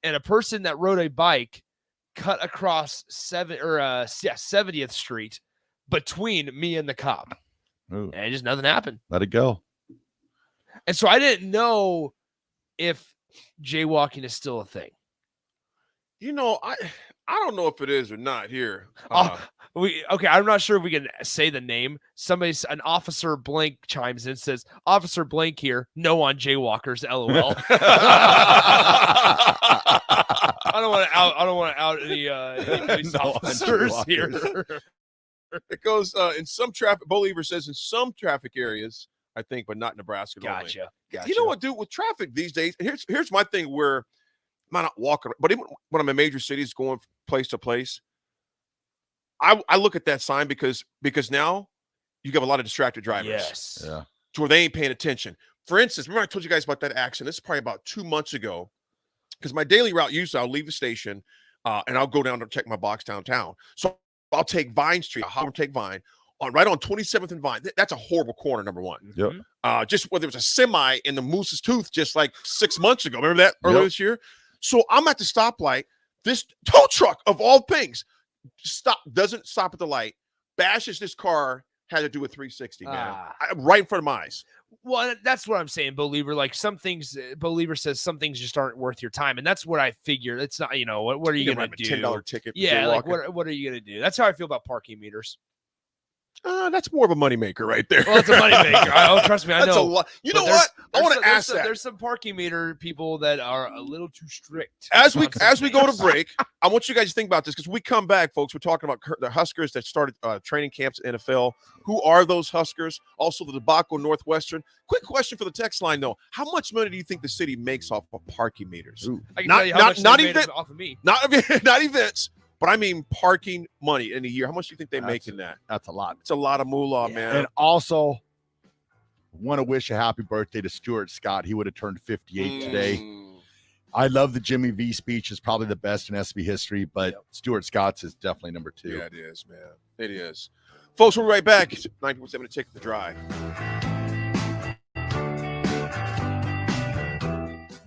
and a person that rode a bike cut across 70th Street between me and the cop. Ooh. And just nothing happened. Let it go. And so I didn't know if jaywalking is still a thing. You know, I don't know if it is or not here. I'm not sure if we can say the name. An officer blank chimes in, says, "Officer blank here, no on jaywalkers, LOL." I don't want to out any police officers here. It goes in some traffic. Believer says in some traffic areas, I think, but not Nebraska. Gotcha. You know what, dude? With traffic these days, here's my thing where I'm not walking, but even when I'm in major cities going place to place, I look at that sign because now you have a lot of distracted drivers. Yes. Yeah. To where they ain't paying attention. For instance, remember I told you guys about that accident? This is probably about 2 months ago. Because my daily route, usually I'll leave the station and I'll go down to check my box downtown. So I'll take Vine Street. I'll take Vine right on 27th and Vine. That's a horrible corner, number one. Yep. Just where there was a semi in the Moose's Tooth just like 6 months ago. Remember that earlier this year? So I'm at the stoplight. This tow truck of all things doesn't stop at the light, bashes this car, had to do a 360, man. Right in front of my eyes. Well, that's what I'm saying, Believer. Like Believer says some things just aren't worth your time. And that's what I figure. It's not, what are you going to do? $10 ticket. Yeah, like what are you going to do? That's how I feel about parking meters. That's more of a moneymaker right there. Well, it's a moneymaker. Trust me, I know. That's a lot. You know what? I want to ask that. There's some parking meter people that are a little too strict. As we go to break, I want you guys to think about this because we come back, folks. We're talking about the Huskers that started training camps in NFL. Who are those Huskers? Also, the debacle in Northwestern. Quick question for the text line, though. How much money do you think the city makes off of parking meters? I can tell you how much they made off of me. Not events. But I mean parking money in a year. How much do you think they make in that? That's a lot. It's a lot of moolah, man. And also, want to wish a happy birthday to Stuart Scott. He would have turned 58 today. I love the Jimmy V speech. It's probably the best in SB history, but Stuart Scott's is definitely number 2. Yeah, it is, man. It is. Folks, we'll be right back. 947 to take the drive.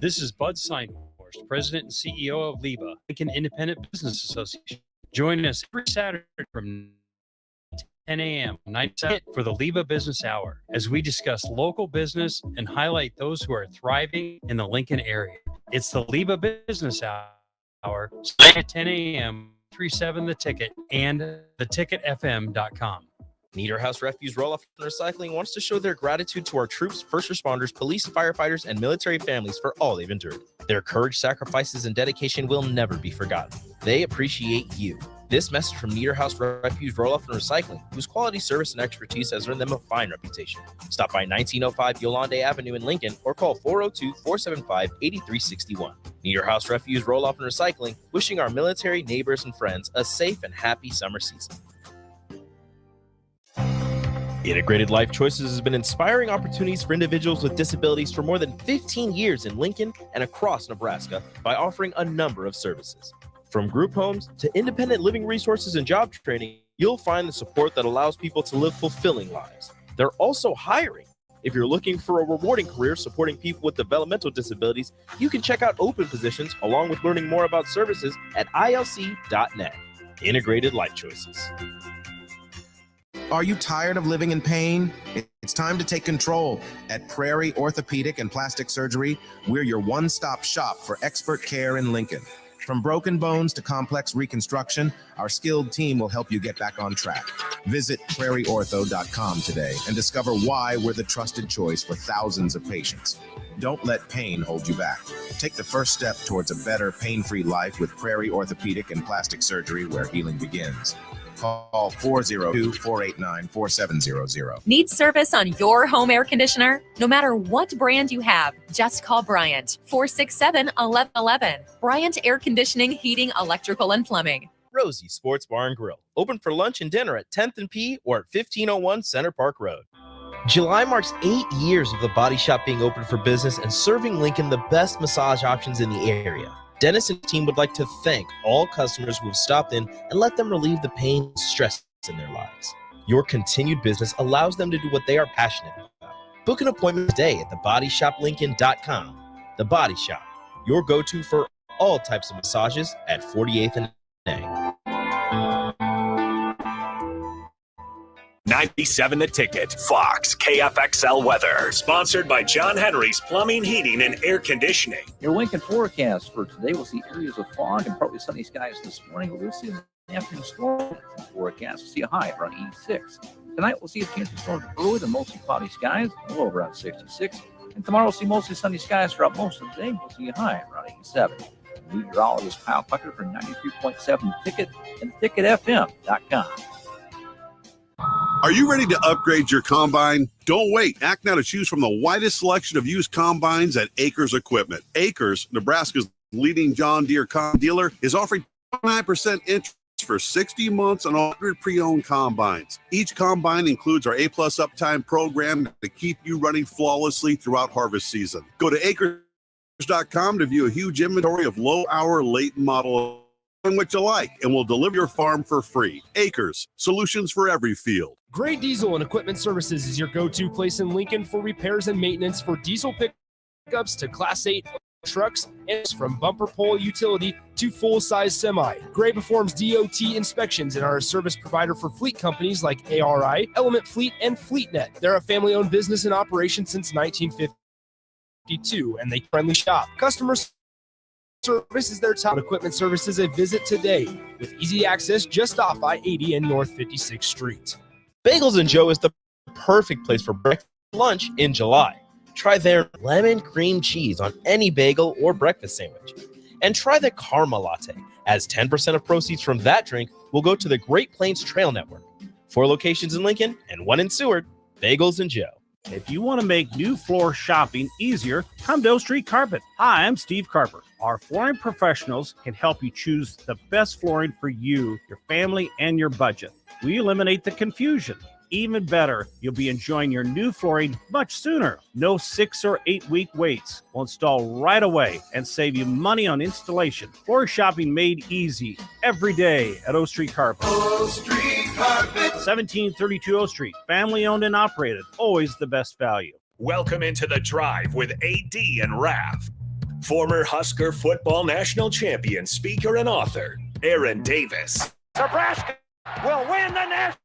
This is Bud Seinhorst, President and CEO of LIBA, Lincoln Independent Business Association. Join us every Saturday from 10 a.m. 97 for the LIBA Business Hour as we discuss local business and highlight those who are thriving in the Lincoln area. It's the LIBA Business Hour, starting at 10 a.m. 37 The Ticket and theticketfm.com. Need Our House Refuse Roll-Off and Recycling wants to show their gratitude to our troops, first responders, police, firefighters, and military families for all they've endured. Their courage, sacrifices, and dedication will never be forgotten. They appreciate you. This message from Niederhaus Refuse Roll-Off and Recycling, whose quality service and expertise has earned them a fine reputation. Stop by 1905 Yolande Avenue in Lincoln or call 402-475-8361. Niederhaus Refuse Roll-Off and Recycling, wishing our military, neighbors, and friends a safe and happy summer season. Integrated Life Choices has been inspiring opportunities for individuals with disabilities for more than 15 years in Lincoln and across Nebraska by offering a number of services. From group homes to independent living resources and job training, you'll find the support that allows people to live fulfilling lives. They're also hiring. If you're looking for a rewarding career supporting people with developmental disabilities, you can check out open positions along with learning more about services at ilc.net. Integrated Life Choices. Are you tired of living in pain? It's time to take control. At Prairie Orthopedic and Plastic Surgery, we're your one-stop shop for expert care in Lincoln. From broken bones to complex reconstruction, our skilled team will help you get back on track. Visit prairieortho.com today and discover why we're the trusted choice for thousands of patients. Don't let pain hold you back. Take the first step towards a better, pain-free life with Prairie Orthopedic and Plastic Surgery, where healing begins. Call 402-489-4700. Need service on your home air conditioner? No matter what brand you have, just call Bryant, 467-1111. Bryant Air Conditioning, Heating, Electrical, and Plumbing. Rosie Sports Bar and Grill, open for lunch and dinner at 10th and P or at 1501 Center Park Road. July marks 8 years of the Body Shop being open for business and serving Lincoln the best massage options in the area. Dennis and team would like to thank all customers who have stopped in and let them relieve the pain and stress in their lives. Your continued business allows them to do what they are passionate about. Book an appointment today at thebodyshoplincoln.com. The Body Shop, your go-to for all types of massages at 48th and A. 97 The Ticket, Fox, KFXL weather. Sponsored by John Henry's Plumbing, Heating, and Air Conditioning. Your Lincoln forecast for today, we'll see areas of fog and partly sunny skies this morning. We'll see an afternoon storm forecast. We'll see a high around 86. Tonight, we'll see a chance of storms early and mostly cloudy skies, a low around 66. And tomorrow, we'll see mostly sunny skies throughout most of the day. We'll see a high around 87. Meteorologist Kyle Pucker for 93.7 The Ticket and ticketfm.com. Are you ready to upgrade your combine? Don't wait. Act now to choose from the widest selection of used combines at Acres Equipment. Acres, Nebraska's leading John Deere dealer, is offering 9% interest for 60 months on 100 pre-owned combines. Each combine includes our A-plus uptime program to keep you running flawlessly throughout harvest season. Go to acres.com to view a huge inventory of low-hour, late model what you like, and we'll deliver your farm for free. Acres, solutions for every field. Gray Diesel and Equipment Services is your go-to place in Lincoln for repairs and maintenance for diesel pickups to Class 8 trucks, and from bumper pole utility to full-size semi. Gray performs DOT inspections and are a service provider for fleet companies like ARI, Element Fleet, and FleetNet. They're a family-owned business in operation since 1952, and they friendly shop. Customers service is their top. Equipment Services a visit today with easy access just off I-80 and North 56th Street. Bagels and Joe is the perfect place for breakfast and lunch in July. Try their lemon cream cheese on any bagel or breakfast sandwich. And try the Karma Latte, as 10% of proceeds from that drink will go to the Great Plains Trail Network. 4 locations in Lincoln and 1 in Seward. Bagels and Joe. If you want to make new floor shopping easier, come to O Street Carpet. Hi, I'm Steve Carper. Our flooring professionals can help you choose the best flooring for you, your family, and your budget. We eliminate the confusion. Even better, you'll be enjoying your new flooring much sooner. No 6 or 8 week waits. We'll install right away and save you money on installation. Floor shopping made easy every day at O Street Carpet. O Street Carpet. 1732 O Street. Family owned and operated. Always the best value. Welcome into The Drive with AD and Raff. Former Husker football national champion, speaker, and author, Aaron Davis. Nebraska will win the national.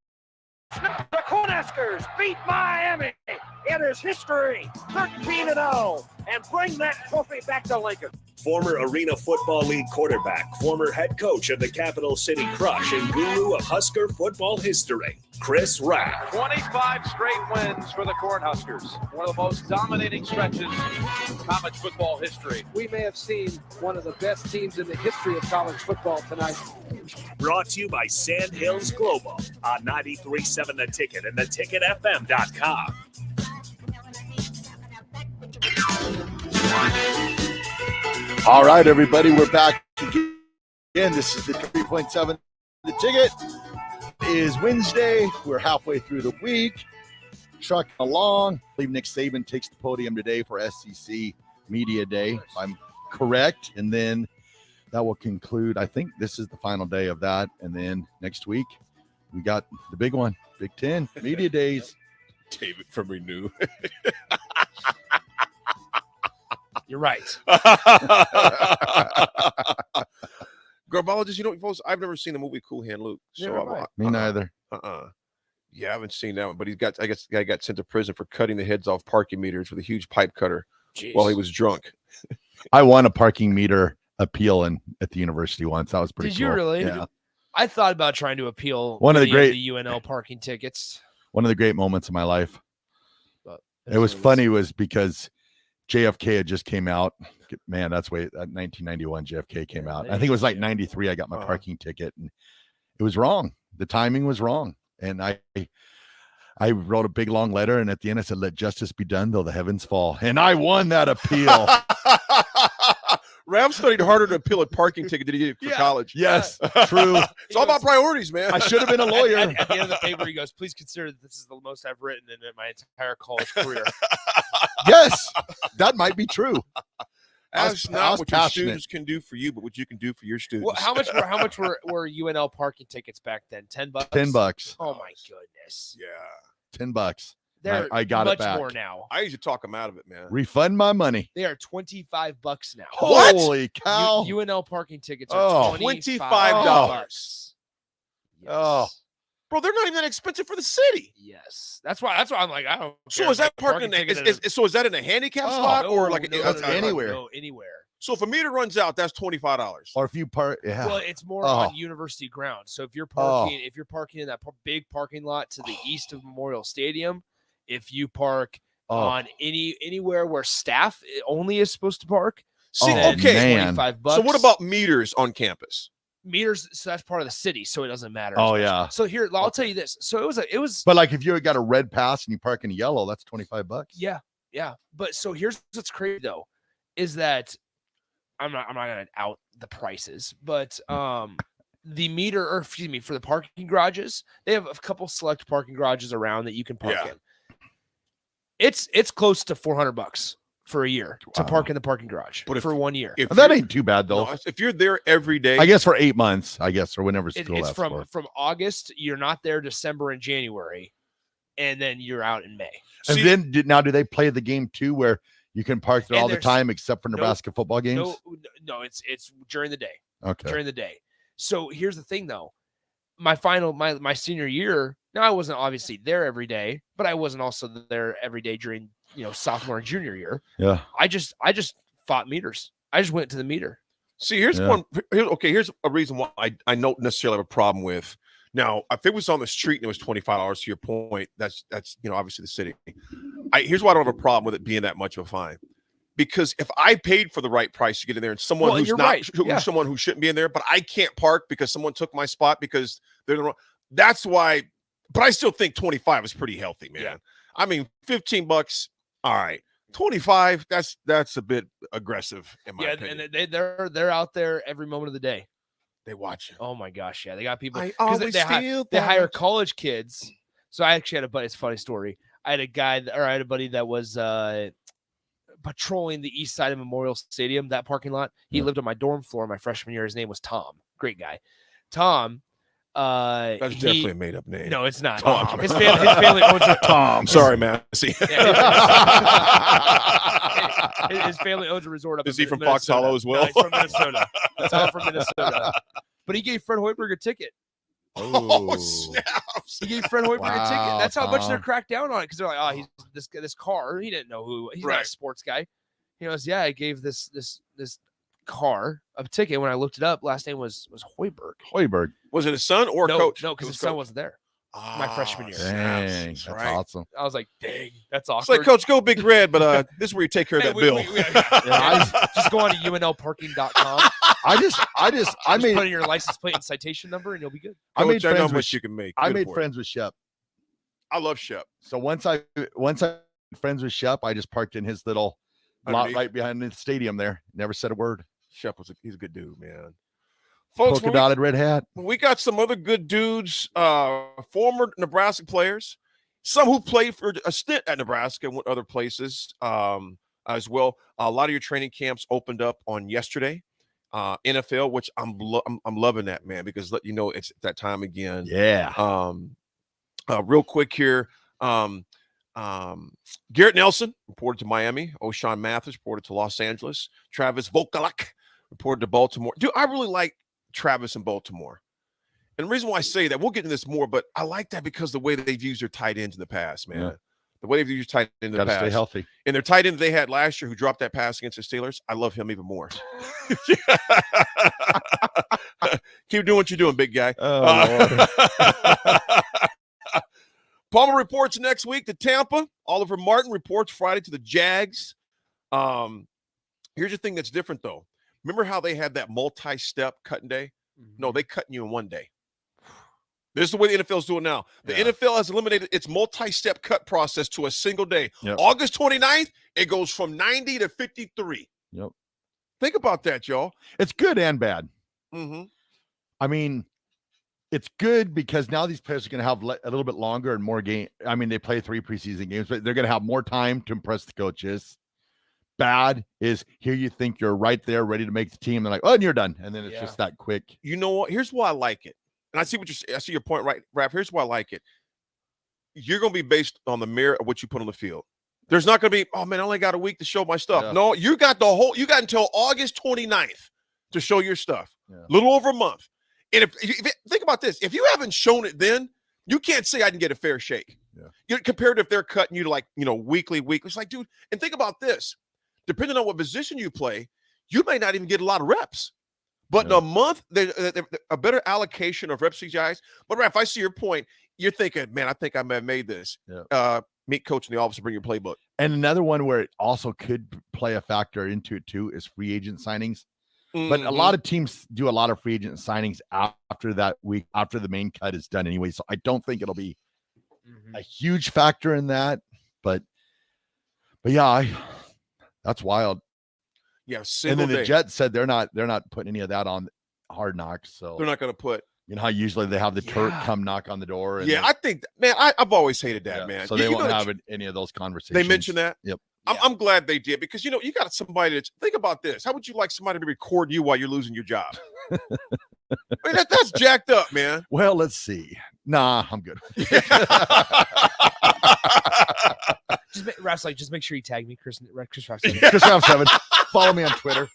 The Cornhuskers beat Miami. It is history, 13-0, and bring that trophy back to Lincoln. Former Arena Football League quarterback, former head coach of the Capital City Crush, and guru of Husker football history, Chris Raff. 25 straight wins for the Cornhuskers. One of the most dominating stretches in college football history. We may have seen one of the best teams in the history of college football tonight. Brought to you by Sandhills Global on 93.7 The Ticket and theticketfm.com. All right, everybody, we're back again. This is the 3.7 The Ticket. It is Wednesday. We're halfway through the week. Trucking along. I believe Nick Saban takes the podium today for SEC Media Day, if I'm correct. And then that will conclude. I think this is the final day of that. And then next week, we got the big one, Big Ten Media Days. David from Renew. You're right. Garbologist, you know, folks, I've never seen the movie Cool Hand Luke. So Me neither. Yeah, I haven't seen that one. But I guess the guy got sent to prison for cutting the heads off parking meters with a huge pipe cutter while he was drunk. I won a parking meter appeal at the university once. That was pretty Did cool. you really? Yeah. I thought about trying to appeal One of the the UNL parking tickets. One of the great moments of my life. But It was funny was because JFK had just came out. Man, that's way 1991 JFK came out. I think it was like 93. I got my parking ticket and it was wrong. The timing was wrong. And I wrote a big long letter and at the end I said, "Let justice be done though the heavens fall." And I won that appeal. Raff studied harder to appeal a parking ticket than he did for college. Yes, true. It's all about priorities, man. I should have been a lawyer. At the end of the paper, he goes, "Please consider that this is the most I've written in my entire college career." Yes, that might be true. That's not what your students can do for you, but what you can do for your students. Well, how much were UNL parking tickets back then? $10. $10. Oh my goodness. Yeah. $10. They're I got much it back. more now. I used to talk them out of it, man. Refund my money. They are $25 now. What? Holy cow. UNL parking tickets are $25. Oh. Bro, they're not even that expensive for the city. Yes. That's why I'm like, I don't So care is that if my parking ticket is that in a handicap spot or like anywhere? No, anywhere. So if a meter runs out, that's $25. Or if you park, yeah. Well, it's more on university ground. So if you're parking, in that big parking lot to the east of Memorial Stadium, if you park on anywhere where staff only is supposed to park, see, then okay, $25. So what about meters on campus? Meters? So that's part of the city, so it doesn't matter. Oh, as much. yeah. So here, I'll tell you this. So it was. But like if you got a red pass and you park in a yellow, that's $25. Yeah. But so here's what's crazy though, is that I'm not gonna out the prices, but the meter, or excuse me, for the parking garages, they have a couple select parking garages around that you can park in. It's close to $400 for a year to park in the parking garage for 1 year. That ain't too bad though. No, if you're there every day, I guess for 8 months, or whenever school It's lasts from August. You're not there December and January, and then you're out in May. And then do they play the game too where you can park there all the time except for Nebraska football games? No, it's during the day. Okay. During the day. So here's the thing though. My senior year, now I wasn't obviously there every day, but I wasn't also there every day during, sophomore and junior year. Yeah. I just fought meters. I just went to the meter. See, here's here's a reason why I don't necessarily have a problem with. Now, if it was on the street and it was $25, to your point, that's obviously the city. Here's why I don't have a problem with it being that much of a fine. Because if I paid for the right price to get in there and someone who's someone who shouldn't be in there, but I can't park because someone took my spot because they're the wrong. That's why. But I still think 25 is pretty healthy, man. Yeah. I mean, $15, all right. 25, that's a bit aggressive in my opinion. And they're out there every moment of the day. They watch you. Oh my gosh, yeah. They got people. I always feel they hire college kids. So I actually had a buddy. It's a funny story. I had a buddy that was patrolling the east side of Memorial Stadium, that parking lot. He lived on my dorm floor my freshman year. His name was Tom. Great guy. Tom. That's definitely a made up name. No, it's not. Tom. His family owns a Tom. Sorry, man. See. His family owns a resort up Is in he from Minnesota. Fox Hollow as well? No, he's from Minnesota. That's all from Minnesota. But he gave Fred Hoiberg a ticket. Oh, snaps. He gave Fred Hoiberg a ticket. That's how much they're Tom. cracked down on it, because they're like, he's this car. He didn't know who. He's not a sports guy. He goes, yeah, I gave this car a ticket. When I looked it up, last name was Hoiberg. Hoiberg. Was it his son or no, coach? No, because his son wasn't there. My freshman year. Dang, that's awesome. I was like, dang, that's awkward. It's like, Coach, go Big Red, but this is where you take care of that bill. Just go on to unlparking.com. I made put in your license plate and citation number, and you'll be good. I made Coach, I know friends how with much you can make. I Good made for friends with Shep. I love Shep. So once I made friends with Shep, I just parked in his little lot right behind the stadium there. Never said a word. Shep he's a good dude, man. Folks, Polka dotted red hat. We got some other good dudes, former Nebraska players, some who played for a stint at Nebraska and went other places as well. A lot of your training camps opened up on yesterday. NFL, which I'm loving that, man, because let you know it's that time again. Yeah. Real quick here. Garrett Nelson reported to Miami. O'Shawn Mathis reported to Los Angeles. Travis Vokalak reported to Baltimore. Dude, I really like Travis in Baltimore. And the reason why I say that, we'll get into this more, but I like that because the way that they've used their tight ends in the past, man. Yeah. The way they've used tight ends in the Gotta past. stay healthy. And their tight end they had last year who dropped that pass against the Steelers, I love him even more. Keep doing what you're doing, big guy. Oh, Palmer reports next week to Tampa. Oliver Martin reports Friday to the Jags. Here's the thing that's different, though. Remember how they had that multi-step cutting day? No, they cutting you in one day. This is the way the NFL is doing now. The NFL has eliminated its multi-step cut process to a single day. Yep. August 29th, it goes from 90 to 53. Yep. Think about that, y'all. It's good and bad. Mm-hmm. I mean, it's good because now these players are going to have a little bit longer and more game. I mean, they play 3 preseason games, but they're going to have more time to impress the coaches. Bad is here you think you're right there, ready to make the team. They're like, oh, and you're done. And then it's just that quick. You know what? Here's why I like it. And I see your point, right, Raff. Here's why I like it. You're going to be based on the merit of what you put on the field. There's not going to be, oh man, I only got a week to show my stuff. Yeah. No, you got until August 29th to show your stuff. Yeah. Little over a month. And if think about this, if you haven't shown it then, you can't say I didn't get a fair shake. Yeah. Compared to if they're cutting you to weekly. It's like, dude, and think about this. Depending on what position you play, you may not even get a lot of reps. But in a month, there's a better allocation of reps, guys. But Raph, I see your point. You're thinking, man, I think I may have made this. Yeah. Meet coach in the office and bring your playbook. And another one where it also could play a factor into it too is free agent signings. But a lot of teams do a lot of free agent signings after that week, after the main cut is done anyway. So I don't think it'll be a huge factor in that. But yeah, that's wild. Yeah, and then the Jets said they're not putting any of that on Hard Knocks. So they're not going to put. You know how usually they have the Turk come knock on the door. And I think, man, I've always hated that, man. So they won't have any of those conversations. They mentioned that? Yep. I'm glad they did because, you got somebody that's, think about this. How would you like somebody to record you while you're losing your job? I mean, that's jacked up, man. Well, let's see. Nah, I'm good. Raff's like, just make sure you tag me, Chris Raff 7. Chris Raff 7. Follow me on Twitter.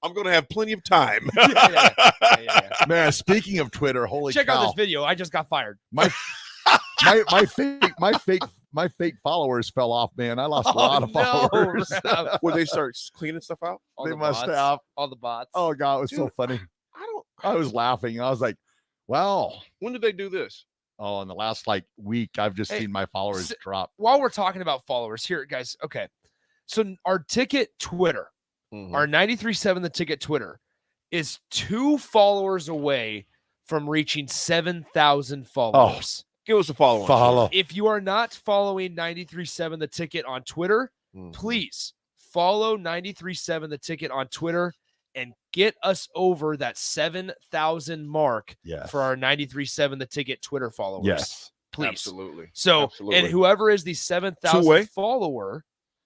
I'm going to have plenty of time. Man, speaking of Twitter, holy Check cow. out this video. I just got fired. My fake followers fell off, man. I lost a lot of followers. Would they start cleaning stuff out? They must have. All the bots. Oh God, it was so funny. I was laughing. I was like, wow. When did they do this? Oh, in the last week, I've just seen my followers drop. While we're talking about followers here, guys. Okay. So our ticket Twitter, our 93.7 The Ticket Twitter is 2 followers away from reaching 7,000 followers. Give us a follow. Follow. If you are not following 93.7 The Ticket on Twitter, please follow 93.7 The Ticket on Twitter and get us over that 7,000 mark for our 93.7 The Ticket Twitter followers. Yes. Please. Absolutely. So, and whoever is the 7,000 follower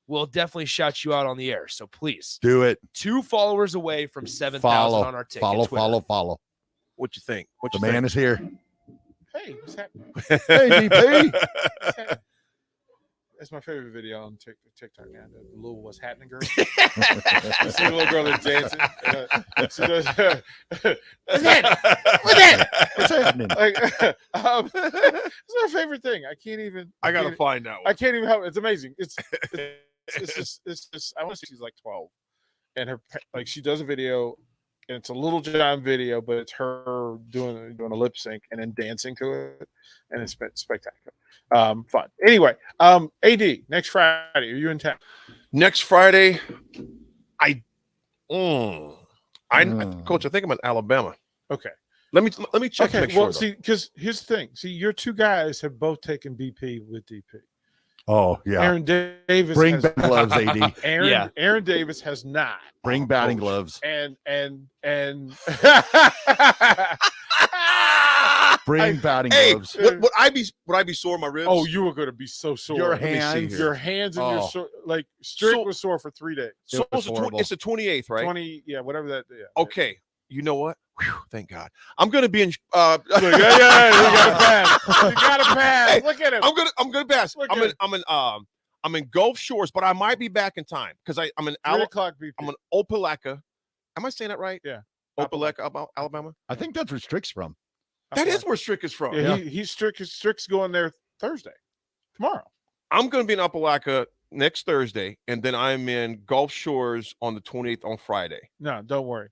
will definitely shout you out on the air. So please do it. 2 followers away from 7,000 on our ticket. Follow. What you think? The man is here. Hey, what's happening? Hey, DP. That's my favorite video on TikTok now. The little "What's Happening" girl. You see the little girl that's dancing. She does. What's that? What's happening? It's my favorite thing. I can't even. I gotta find that one. I can't even help. It's amazing. It's just. I want to see. She's like 12, and she does a video, and it's a Little John video, but it's her doing a lip sync and then dancing to it, and it's spectacular. Fun. Anyway, AD, next Friday, are you in town? Next Friday, Coach, I think I'm in Alabama. Okay. Let me check. Okay. To make sure, see, because here's the thing. See, your two guys have both taken BP with DP. Oh yeah. Aaron Davis. Bring back gloves, AD. Aaron Davis has not. Bring batting gloves. And Bring batting gloves. Would I be sore on my ribs? Oh, you were going to be so sore. Your Let me see hands. here. Your hands and your sore, Strick was sore for 3 days. So it's the 28th, right? 20, yeah, whatever that. Yeah. Okay. You know what? Whew, thank God. I'm going to be in. You got to pass. You got to pass. Hey, Look at him. I'm gonna pass. I'm in Gulf Shores, but I might be back in time because I'm in 3 o'clock BP. I'm in Opelika. Am I saying that right? Yeah. Opelika, Alabama. I think that's where Strick's from. That is where Strick is from. Yeah, Strick's going there tomorrow. I'm going to be in Opelika next Thursday, and then I'm in Gulf Shores on the 28th on Friday. No, don't worry.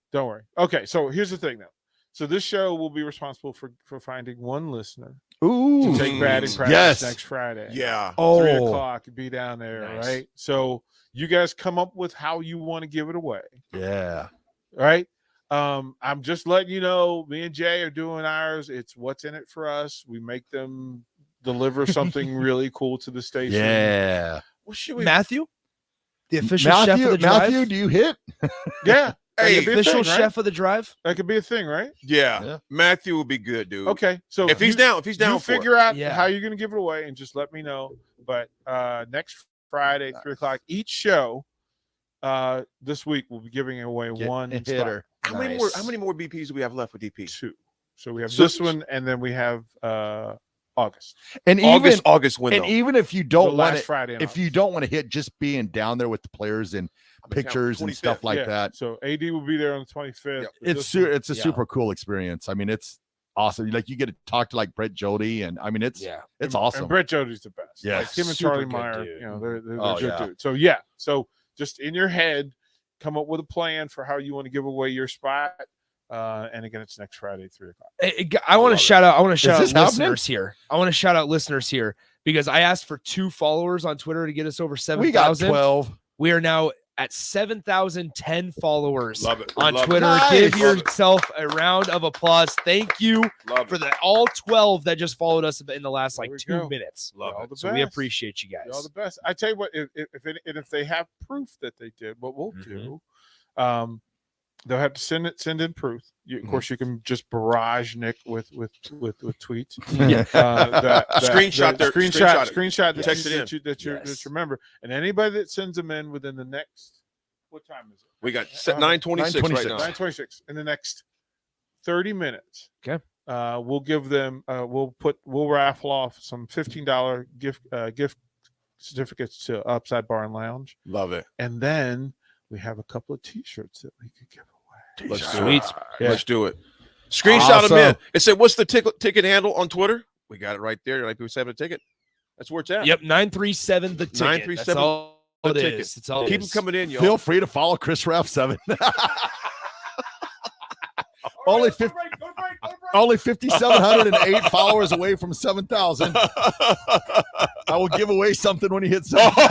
Okay, so here's the thing now. So this show will be responsible for finding one listener to take batting practice next Friday. Yeah. 3 o'clock, be down there, Nice. right? So you guys come up with how you want to give it away. Yeah. Right? I'm just letting you know, me and Jay are doing ours. It's what's in it for us. We make them deliver something really cool to the station. Yeah. What should we? Matthew, the official chef of the drive. Matthew, do you hit? Yeah. Hey, That could be a official thing, right? chef of the drive. That could be a thing, right? Yeah. Matthew will be good, dude. Okay. So if he's down, you for figure it. out how you're going to give it away and just let me know. But next Friday, 3 o'clock, each show this week we'll be giving away one hitter. How many more BPs do we have left with DP? 2. So we have this one, and then we have August. And August window. And even if you don't The want last it, Friday in if you don't want to hit just being down there with the players and pictures and stuff like that, So AD will be there on the 25th. it's a super cool experience. I mean, it's awesome. Like you get to talk to like Brett Jody, and I mean, it's awesome. And Brett Jody's the best. Yes. Like him and Super Charlie good Meyer, dude. they're Oh, good yeah. dudes. So just in your head, come up with a plan for how you want to give away your spot. And again, it's next Friday, 3 o'clock. I want to shout out. I want to Is shout out this happening? listeners here. I want to shout out listeners here because I asked for 2 followers on Twitter to get us over 7,000. We got 12. We are now at 7,010 followers Love it. on Love it. Twitter. Nice. Give Love it. yourself a round of applause. Thank you Love for all 12 that just followed us in the last There we 2 go. minutes. Love Y'all it. the So we best. appreciate you guys. Y'all the best. I tell you what, if they have proof that they did, what we'll do, they'll have to send in proof. Of course, you can just barrage Nick with tweets. Screenshot their- screenshot that Text it in. that you remember. And anybody that sends them in within the next, what time is it? We got 9:26 right now. 9:26 in the next 30 minutes. Okay. We'll give them. We'll raffle off some $15 gift certificates to Upside Bar and Lounge, Love it. and then we have a couple of T-shirts that we could give away. Let's do Sweet. it. Yeah. Let's do it. Screenshot them in. Awesome. It said, "What's the ticket handle on Twitter?" We got it right there. Like people say, have a ticket. That's where it's at. Yep, 937 the ticket. 937 That's all the it ticket. is. It's all Keep it them is. coming in, y'all. Feel free to follow Chris Raff 7. Only 5,708 followers away from 7,000. I will give away something when he hits 7,000.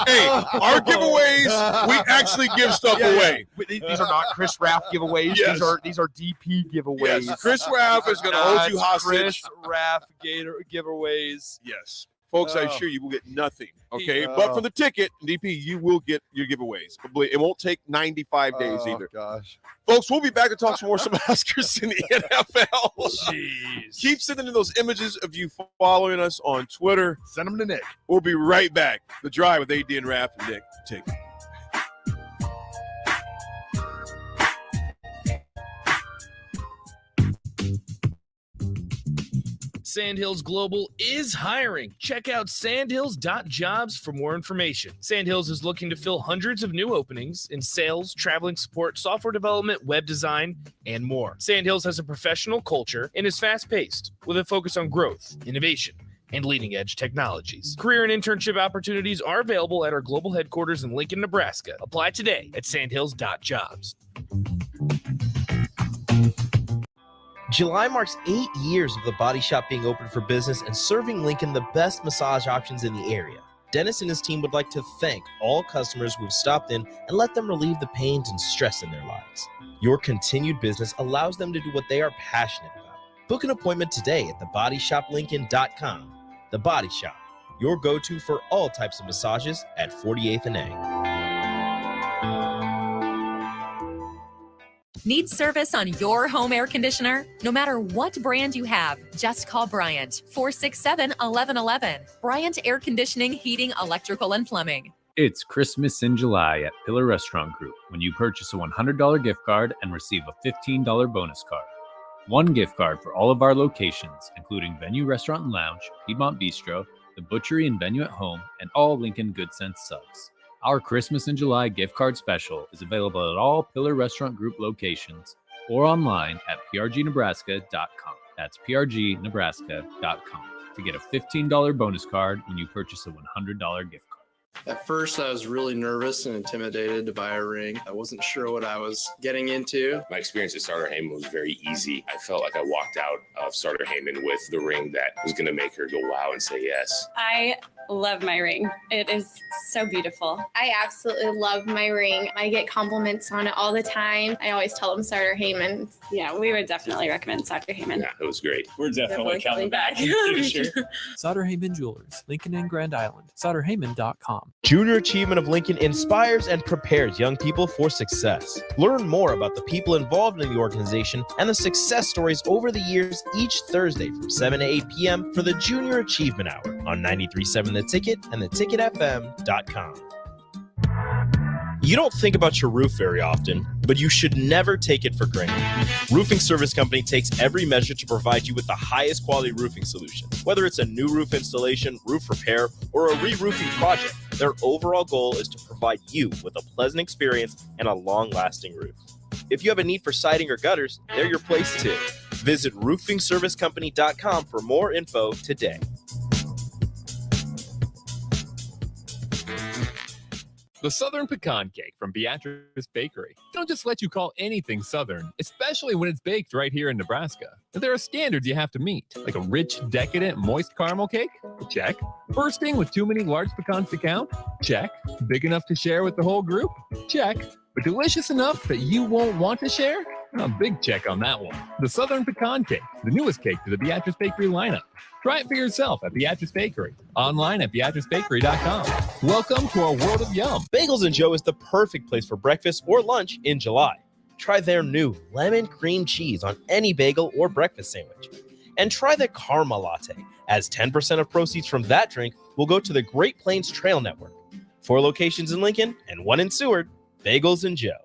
Hey, our giveaways, we actually give stuff away. These are not Chris Raff giveaways. Yes. These are DP giveaways. Yes, Chris Raff is going to hold you That's hostage. Chris Raff giveaways. Yes. Folks, I assure you will get nothing. Okay. Oh. But for the ticket, DP, you will get your giveaways. But it won't take 95 days either. Gosh. Folks, we'll be back to talk some more some Oscars in the NFL. Jeez. Keep sending in those images of you following us on Twitter. Send them to Nick. We'll be right back. The Drive with AD and Raff and Nick. Take it. Sandhills Global is hiring. Check out sandhills.jobs for more information. Sandhills is looking to fill hundreds of new openings in sales, traveling support, software development, web design, and more. Sandhills has a professional culture and is fast-paced with a focus on growth, innovation, and leading-edge technologies. Career and internship opportunities are available at our global headquarters in Lincoln, Nebraska. Apply today at sandhills.jobs. July marks 8 years of the Body Shop being open for business and serving Lincoln the best massage options in the area. Dennis and his team would like to thank all customers who have stopped in and let them relieve the pains and stress in their lives. Your continued business allows them to do what they are passionate about. Book an appointment today at thebodyshoplincoln.com. The Body Shop, your go-to for all types of massages at 48th and A. Need service on your home air conditioner? No matter what brand you have, just call Bryant, 467-1111. Bryant Air Conditioning, Heating, Electrical, and Plumbing. It's Christmas in July at Pillar Restaurant Group when you purchase a $100 gift card and receive a $15 bonus card. One gift card for all of our locations, including Venue Restaurant and Lounge, Piedmont Bistro, the Butchery and Venue at Home, and all Lincoln Good Sense subs. Our Christmas in July gift card special is available at all Pillar Restaurant Group locations or online at prgnebraska.com. That's prgnebraska.com to get a $15 bonus card when you purchase a $100 gift card. At first, I was really nervous and intimidated to buy a ring. I wasn't sure what I was getting into. My experience at Starter Heyman was very easy. I felt like I walked out of Starter Heyman with the ring that was going to make her go wow and say yes. I love my ring. It is so beautiful. I absolutely love my ring. I get compliments on it all the time. I always tell them Starter Heyman. Yeah, we would definitely recommend Starter Heyman. Yeah, it was great. We're definitely coming back. Sure. Sauter Heyman Jewelers, Lincoln and Grand Island. SauterHeyman.com. Junior Achievement of Lincoln inspires and prepares young people for success. Learn more about the people involved in the organization and the success stories over the years each Thursday from 7 to 8 p.m. for the Junior Achievement Hour on 93.7 The Ticket and theticketfm.com. You don't think about your roof very often, but you should never take it for granted. Roofing Service Company takes every measure to provide you with the highest quality roofing solution. Whether it's a new roof installation, roof repair, or a re-roofing project, their overall goal is to provide you with a pleasant experience and a long-lasting roof. If you have a need for siding or gutters, they're your place too. Visit roofingservicecompany.com for more info today. The Southern Pecan Cake from Beatrice Bakery. Don't just let you call anything Southern, especially when it's baked right here in Nebraska. There are standards you have to meet, like a rich, decadent, moist caramel cake? Check. Bursting with too many large pecans to count? Check. Big enough to share with the whole group? Check. But delicious enough that you won't want to share? A big check on that one. The Southern Pecan Cake, the newest cake to the Beatrice Bakery lineup. Try it for yourself at Beatrice Bakery. Online at beatricebakery.com. Welcome to our world of yum. Bagels and Joe is the perfect place for breakfast or lunch in July. Try their new lemon cream cheese on any bagel or breakfast sandwich. And try the Karma Latte, as 10% of proceeds from that drink will go to the Great Plains Trail Network. 4 locations in Lincoln and 1 in Seward. Bagels and Joe.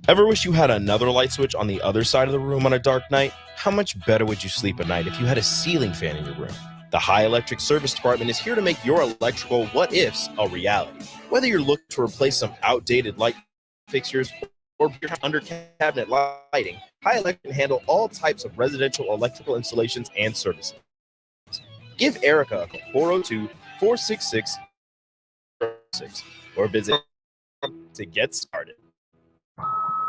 Ever wish you had another light switch on the other side of the room on a dark night? How much better would you sleep at night if you had a ceiling fan in your room? The High Electric Service Department is here to make your electrical what-ifs a reality. Whether you're looking to replace some outdated light fixtures or under cabinet lighting, High Electric can handle all types of residential electrical installations and services. Give Erica a call, 402-466-6, or visit to get started.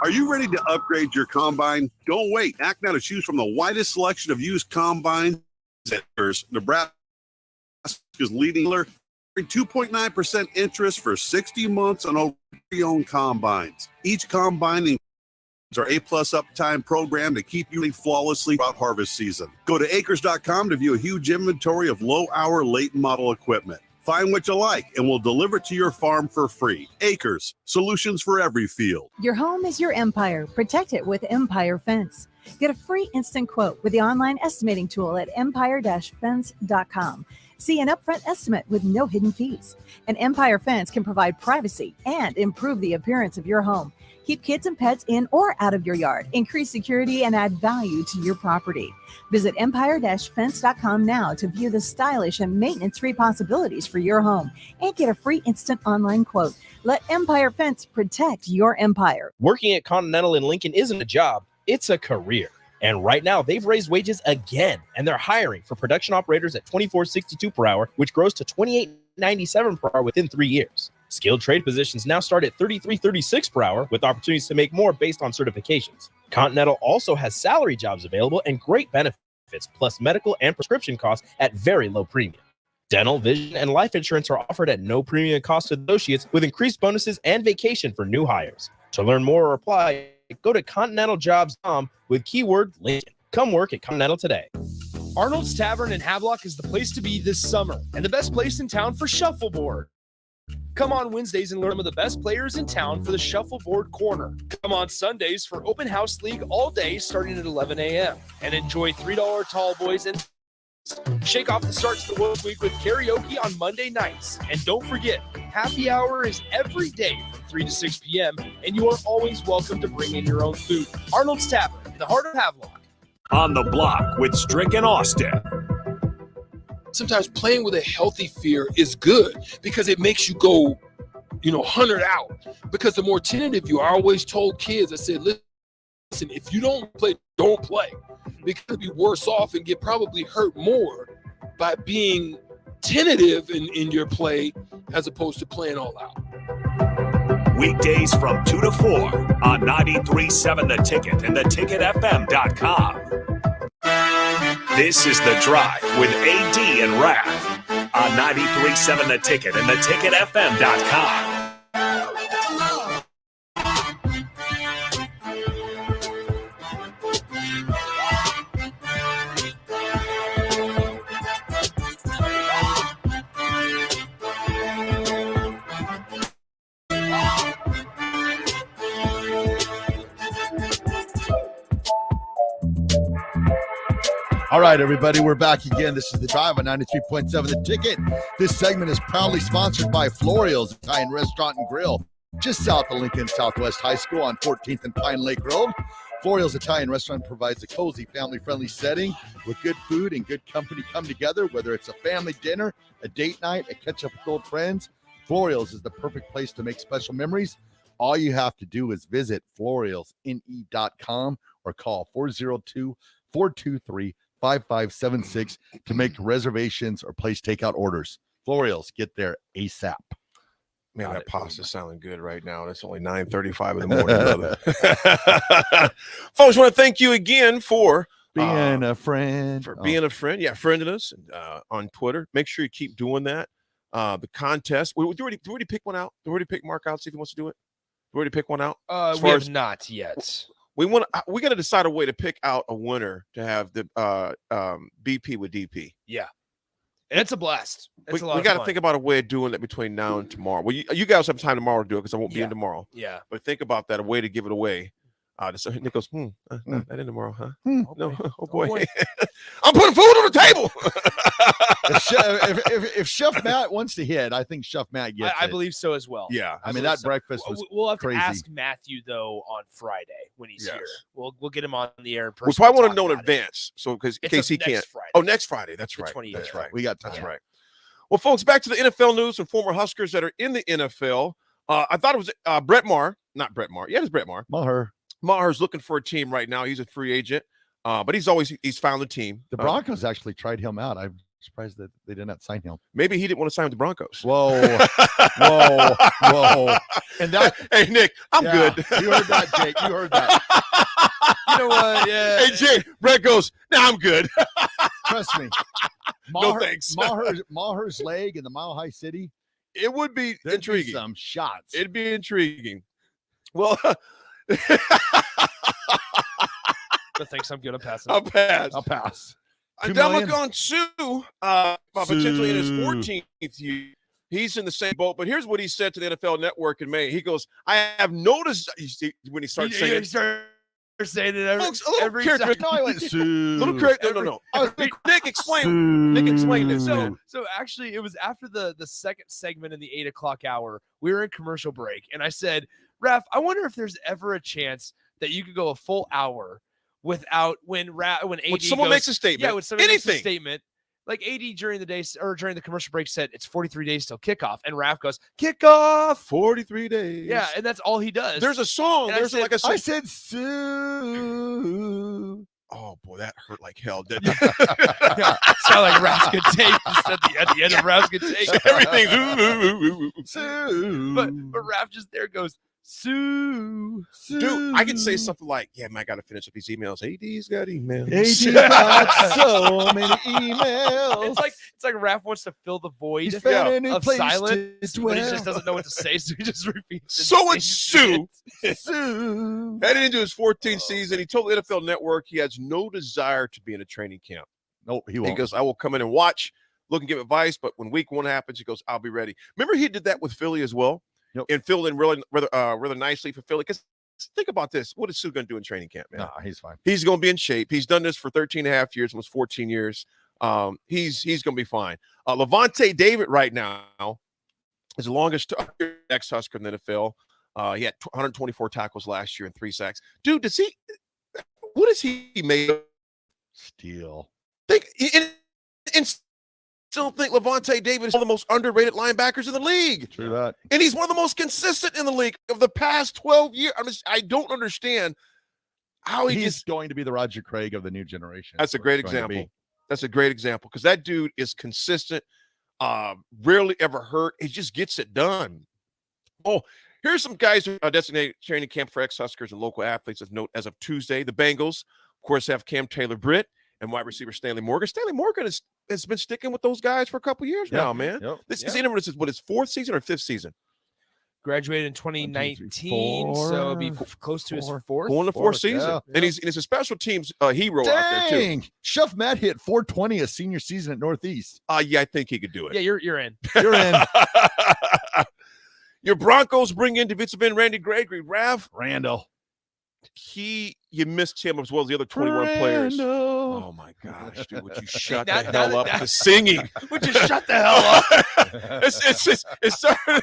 Are you ready to upgrade your combine? Don't wait. Act now to choose from the widest selection of used combines at Nebraska's leading dealer. 2.9% interest for 60 months on over pre-owned combines. Each combine includes our A-plus uptime program to keep you flawlessly throughout harvest season. Go to acres.com to view a huge inventory of low-hour, late-model equipment. Find what you like, and we'll deliver it to your farm for free. Acres, solutions for every field. Your home is your empire. Protect it with Empire Fence. Get a free instant quote with the online estimating tool at empire-fence.com. See an upfront estimate with no hidden fees. An Empire Fence can provide privacy and improve the appearance of your home. Keep kids and pets in or out of your yard. Increase security and add value to your property. Visit empire-fence.com now to view the stylish and maintenance-free possibilities for your home and get a free instant online quote. Let Empire Fence protect your empire. Working at Continental in Lincoln isn't a job, it's a career. And right now, they've raised wages again, and they're hiring for production operators at $24.62 per hour, which grows to $28.97 per hour within 3 years. Skilled trade positions now start at $33.36 per hour, with opportunities to make more based on certifications. Continental also has salary jobs available and great benefits, plus medical and prescription costs at very low premium. Dental, vision, and life insurance are offered at no premium cost to associates, with increased bonuses and vacation for new hires. To learn more or apply, go to continentaljobs.com with keyword Lincoln. Come work at Continental today. Arnold's Tavern in Havelock is the place to be this summer and the best place in town for shuffleboard. Come on Wednesdays and learn with the best players in town for the Shuffleboard Corner. Come on Sundays for Open House League all day starting at 11 a.m. and enjoy $3 tall boys and shake off the start to the work week with karaoke on Monday nights. And don't forget, happy hour is every day from 3 to 6 p.m. and you are always welcome to bring in your own food. Arnold's Tavern in the heart of Havelock. On the Block with Strick and Austin. Sometimes playing with a healthy fear is good because it makes you go, 100 out. Because the more tentative you are, I always told kids, I said, listen, if you don't play, don't play. Because you'll be worse off and get probably hurt more by being tentative in your play as opposed to playing all out. Weekdays from 2 to 4 on 93.7 The Ticket and theticketfm.com. This is The Drive with AD and Raff on 93.7 The Ticket and theticketfm.com. All right, everybody, we're back again. This is The Drive on 93.7 The Ticket. This segment is proudly sponsored by Florial's Italian Restaurant and Grill, just south of Lincoln Southwest High School on 14th and Pine Lake Road. Florial's Italian Restaurant provides a cozy, family-friendly setting with good food and good company come together, whether it's a family dinner, a date night, a catch-up with old friends. Florial's is the perfect place to make special memories. All you have to do is visit florialsne.com or call 402-423-5576 to make reservations or place takeout orders. Florial's, get there ASAP. Man, that pasta's sounding good right now. It's only 9:35 in the morning, brother. Folks, want to thank you again for being a friend. Being a friend. Yeah, friending us on Twitter. Make sure you keep doing that. The contest. We already pick one out. We already pick Mark out, see if he wants to do it. We already pick one out. We have not yet. We got to decide a way to pick out a winner to have the BP with DP. Yeah. And it's a blast. We got to think about a way of doing that between now and tomorrow. Well, you guys have time tomorrow to do it because I won't be in tomorrow. Yeah. But think about that, a way to give it away. So Nick goes, that in tomorrow, huh? No, oh boy. I'm putting food on the table. if Chef Matt wants to hit, I think Chef Matt gets I believe so as well. Yeah. I mean, that breakfast was We'll have crazy. to ask Matthew, though, on Friday when he's here. We'll get him on the air in person. We probably want to know in advance, so because in case he can't. Friday. Oh, next Friday. That's right. That's right. We got time. That's right. Well, folks, back to the NFL news and former Huskers that are in the NFL. I thought it was Brett Maher. Not Brett Maher. Yeah, it's Brett Maher. Maher's looking for a team right now. He's a free agent, but he's found a team. The Broncos actually tried him out. I'm surprised that they did not sign him. Maybe he didn't want to sign with the Broncos. Whoa. And that, hey, Nick, I'm good. You heard that, Jake. You heard that. You know what? Yeah. Hey, Jake, Brett goes, nah, I'm good. Trust me. No thanks. Maher's leg in the Mile High City. It would be intriguing. Some shots. It'd be intriguing. Well, But thanks, I'm good. I'll pass. $2 Dominic million? Sue, potentially in his 14th year. He's in the same boat. But here's what he said to the NFL Network in May. He goes, I have noticed when he starts saying it. Saying it Folks, every character. time. No, I went Little character. No. Nick, explain. Nick, explain this. So actually, it was after the second segment in the 8 o'clock hour. We were in commercial break, and I said, Raff, I wonder if there's ever a chance that you could go a full hour without when AD someone makes a statement. Yeah, when someone makes a Anything. statement. Like AD during the day or during the commercial break said it's 43 days till kickoff, and Raff goes kickoff 43 days. Yeah, and that's all he does. There's a song. And There's like a song. I said Sue. Oh boy, that hurt like hell. Didn't Yeah, sound like Raff's good tape. Just at the end of Raff's good tape. Everything's but Raff just there goes, Sue. Dude, I could say something like, yeah, man, I got to finish up these emails. AD's got emails. AD got so many emails. It's like Raff wants to fill the void He's found a new of place silence, to but he dwell. just doesn't know what to say, so he just repeats it. So it's Sue. Sue. Headed into his 14th season, he told the NFL Network he has no desire to be in a training camp. Nope, he He won't. goes, I will come in and watch, look and give advice, but when week 1 happens, he goes, I'll be ready. Remember he did that with Philly as well? Yep. And filled in rather nicely for Philly. Because think about this. What is Sue going to do in training camp, man? Nah, he's fine. He's going to be in shape. He's done this for 13 and a half years, almost 14 years. He's going to be fine. Levante David right now is the longest ex-Husker in the NFL. He had 124 tackles last year and 3 sacks. Dude, what is he made of? Steel. Still think Levante David is one of the most underrated linebackers in the league. True that. And he's one of the most consistent in the league of the past 12 years. I don't understand how He's going to be the Roger Craig of the new generation. That's a great example. That's a great example because that dude is consistent, rarely ever hurt. He just gets it done. Oh, here's some guys who are designated training camp for ex-Huskers and local athletes of note as of Tuesday. The Bengals, of course, have Cam Taylor-Britt and wide receiver Stanley Morgan. Stanley Morgan has been sticking with those guys for a couple years now, man. Yep. This is his 4th season or 5th season? Graduated in 2019, so it'll be close to his 4th. Going to 4th season. Yeah. And he's a special teams hero out there, too. Dang. Chef Matt hit 420 a senior season at Northeast. Yeah, I think he could do it. Yeah, you're in. You're in. Your Broncos bring in defensive end Randy Gregory. Raff. Randall. You missed him as well as the other 21 players. Oh my gosh, dude! Would you shut the hell up with the singing? Would you shut the hell up? It's starting.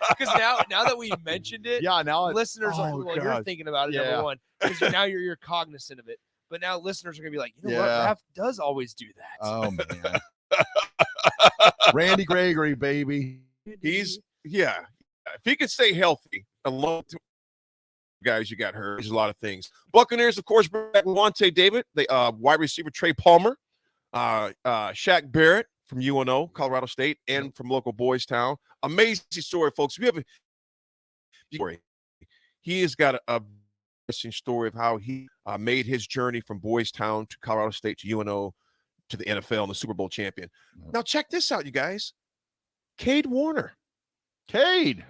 Because now that we mentioned it, Yeah, now listeners are Oh, you're God. thinking about it, Yeah. number one. Because now you're cognizant of it. But now listeners are gonna be like, you know what, Yeah. Raff does always do that. Oh, man. Randy Gregory, baby. If he could stay healthy, along with guys you got hurt, there's a lot of things. Buccaneers, of course, bring back Levante David, the wide receiver Trey Palmer, Shaq Barrett from UNO, Colorado State, and from local Boys Town. Amazing story, folks. If you have a story, he has got a interesting story of how he made his journey from Boys Town to Colorado State to UNO to the NFL and the Super Bowl champion. Now check this out, you guys. Cade Warner. Cade.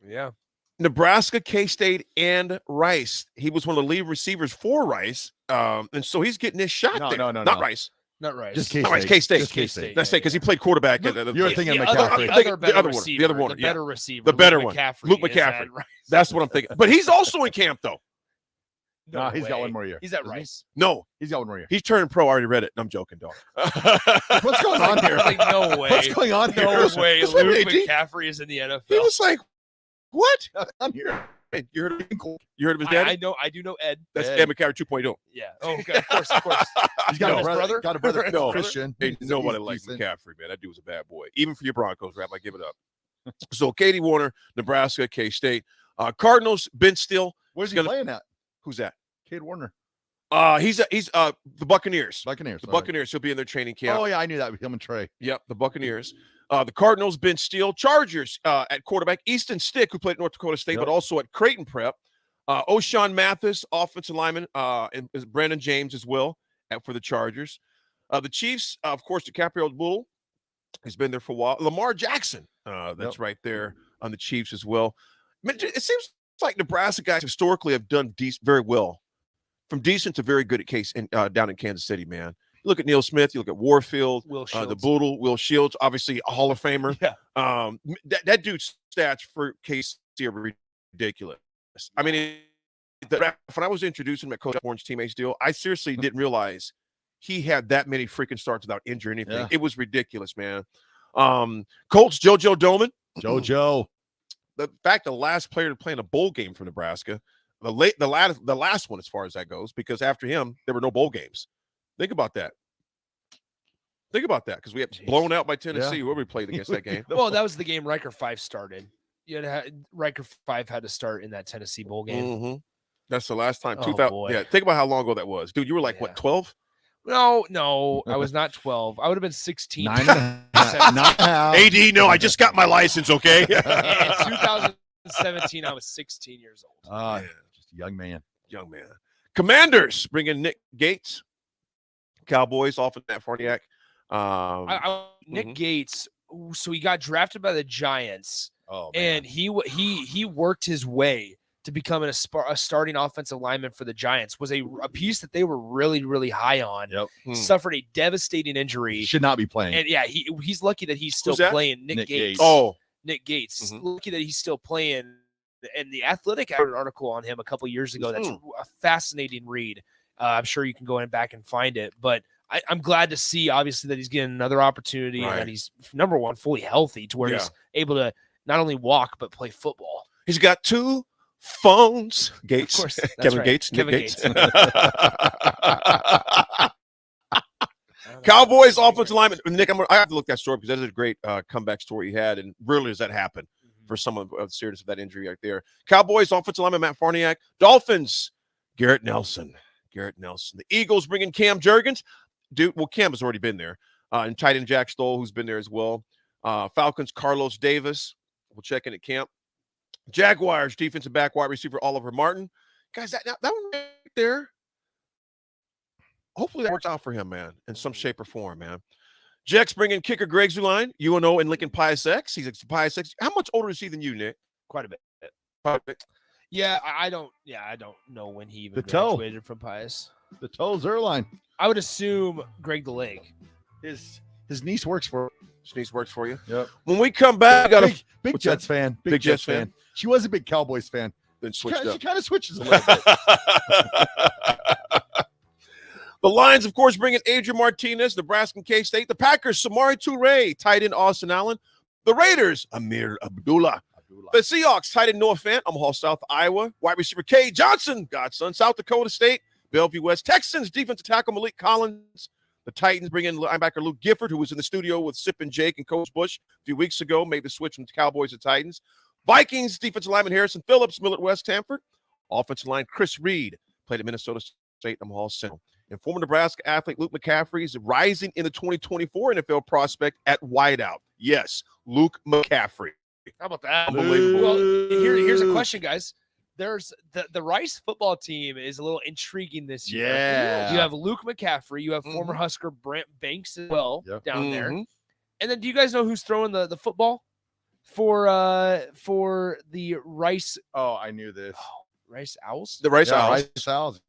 Yeah. Nebraska, K-State, and Rice. He was one of the lead receivers for Rice. And so he's getting his shot there. No. Not Rice. Not right. Just Not K-State. Rice, K-State. Just K-State. That's because he played quarterback. You're thinking the McCaffrey. other better one. receiver, The other one. the Yeah. better receiver. The better Luke one. McCaffrey Luke is McCaffrey. at Rice. That's what I'm thinking. But he's also in camp, though. No, he's got way. one more year. He's at Doesn't he? Rice. No, He's got one more year. he's turning pro. I already read it. I'm joking, dog. What's going on here? Like, no way. What's going on here? No way. That's what Luke they did. McCaffrey is in the NFL. He was like, what? I'm here. Hey, you heard of his dad? I do know Ed. That's Ed. Ed McCaffrey 2.0. Yeah. Oh, okay. Of course. He's got No, a brother. brother? Got a brother. No. Christian. Ain't He's nobody likes decent. McCaffrey, man. That dude was a bad boy. Even for your Broncos, Rap, I give it up. So, Katie Warner, Nebraska, K-State. Cardinals, Ben Still. Where's he Gonna- playing at? Who's that? Cade Warner. He's the Buccaneers. Buccaneers. The all right. Buccaneers. He'll be in their training camp. Oh, yeah, I knew that with him and Trey. Yep, the Buccaneers. The Cardinals, Ben Steele. Chargers at quarterback. Easton Stick, who played at North Dakota State, Yep. but also at Creighton Prep. O'Shawn Mathis, offensive lineman, and Brandon James as well for the Chargers. The Chiefs, of course, DiCaprio Bull. He's been there for a while. Lamar Jackson, that's right there on the Chiefs as well. It seems like Nebraska guys historically have done very well. From decent to very good at case down in Kansas City, man. You look at Neil Smith, you look at Warfield, Will the Shields. Boodle, Will Shields, obviously a Hall of Famer. Yeah. That dude's stats for KC are ridiculous. I mean, when I was introducing him at Coach Orange teammates deal, I seriously didn't realize he had that many freaking starts without injury or anything. Yeah. It was ridiculous, man. Colts, JoJo Doman. JoJo. The fact the last player to play in a bowl game for Nebraska, the last one as far as that goes, because after him there were no bowl games. Think about that. Because we had blown out by Tennessee. Yeah. Whoever we played against that game. Well, that was the game Riker 5 started. Riker 5 had to start in that Tennessee bowl game. Mm-hmm. That's the last time. Oh, 2000. boy. Yeah, think about how long ago that was, dude. You were like what, 12? No, I was not 12. I would have been 16. 9 and a half. AD, no, I just got my license. Okay. In 2017, I was 16 years old. Just a young man. Young man. Commanders bring in Nick Gates. Cowboys off of Matt Farniak. Nick Gates. So he got drafted by the Giants. Oh, man. And he worked his way to become a starting offensive lineman for the Giants. Was a piece that they were really, really high on. Yep. Suffered a devastating injury. Should not be playing. And yeah, he's lucky that he's still Who's that? playing. Nick Gates. Oh, Nick Gates. Lucky that he's still playing. And the Athletic had an article on him a couple years ago. That's a fascinating read. I'm sure you can go back and find it. But I'm glad to see, obviously, that he's getting another opportunity and that he's, number one, fully healthy to where he's able to not only walk but play football. He's got 2 phones. Gates. Of course. Kevin right. Gates. Kevin Nick Gates. Cowboys offensive lineman. Nick, I have to look that story because that is a great comeback story he had. And rarely does that happen for someone of the seriousness of that injury right there. Cowboys offensive lineman Matt Farniak. Dolphins, Garrett Nelson. The Eagles bring in Cam Jurgens. Dude, well, Cam has already been there. And tight end Jack Stoll, who's been there as well. Falcons, Carlos Davis. We'll check in at camp. Jaguars, defensive back, wide receiver Oliver Martin. Guys, that one right there, hopefully that works out for him, man, in some shape or form, man. Jets bring in kicker Greg Zuline, UNO and Lincoln Pius X. He's a Pius X. How much older is he than you, Nick? Quite a bit. Quite a bit. Yeah, I don't know when he even The toe. graduated from Pius. The toes Zerline. I would assume Greg the Leg. His niece works for. His niece works for you. Yep. When we come back, I got a big Jets fan. Big Jets fan. She was a big Cowboys fan. Then switched up. She kind of switches a little bit. The Lions, of course, bring in Adrian Martinez, Nebraska and K-State. The Packers, Samari Toure, tight end Austin Allen. The Raiders, Amir Abdullah. The Seahawks, tight end Noah Fant, Omaha South, Iowa. Wide receiver Kay Johnson, Godson, South Dakota State. Bellevue West. Texans, defensive tackle Malik Collins. The Titans bring in linebacker Luke Gifford, who was in the studio with Sip and Jake and Coach Bush a few weeks ago, made the switch from the Cowboys to Titans. Vikings, defensive lineman Harrison Phillips, Millett West Hanford. Offensive line Chris Reed, played at Minnesota State, Omaha Central. And former Nebraska athlete Luke McCaffrey is rising in the 2024 NFL prospect at wideout. Yes, Luke McCaffrey. How about that? Unbelievable. Well, here's a question, guys. There's the Rice football team is a little intriguing this year. Yeah. You have Luke McCaffrey. You have former Husker Brant Banks as well down there. Mhm. And then do you guys know who's throwing the football for the Rice? Oh, I knew this. Rice Owls? The Rice Owls. Rice Owls.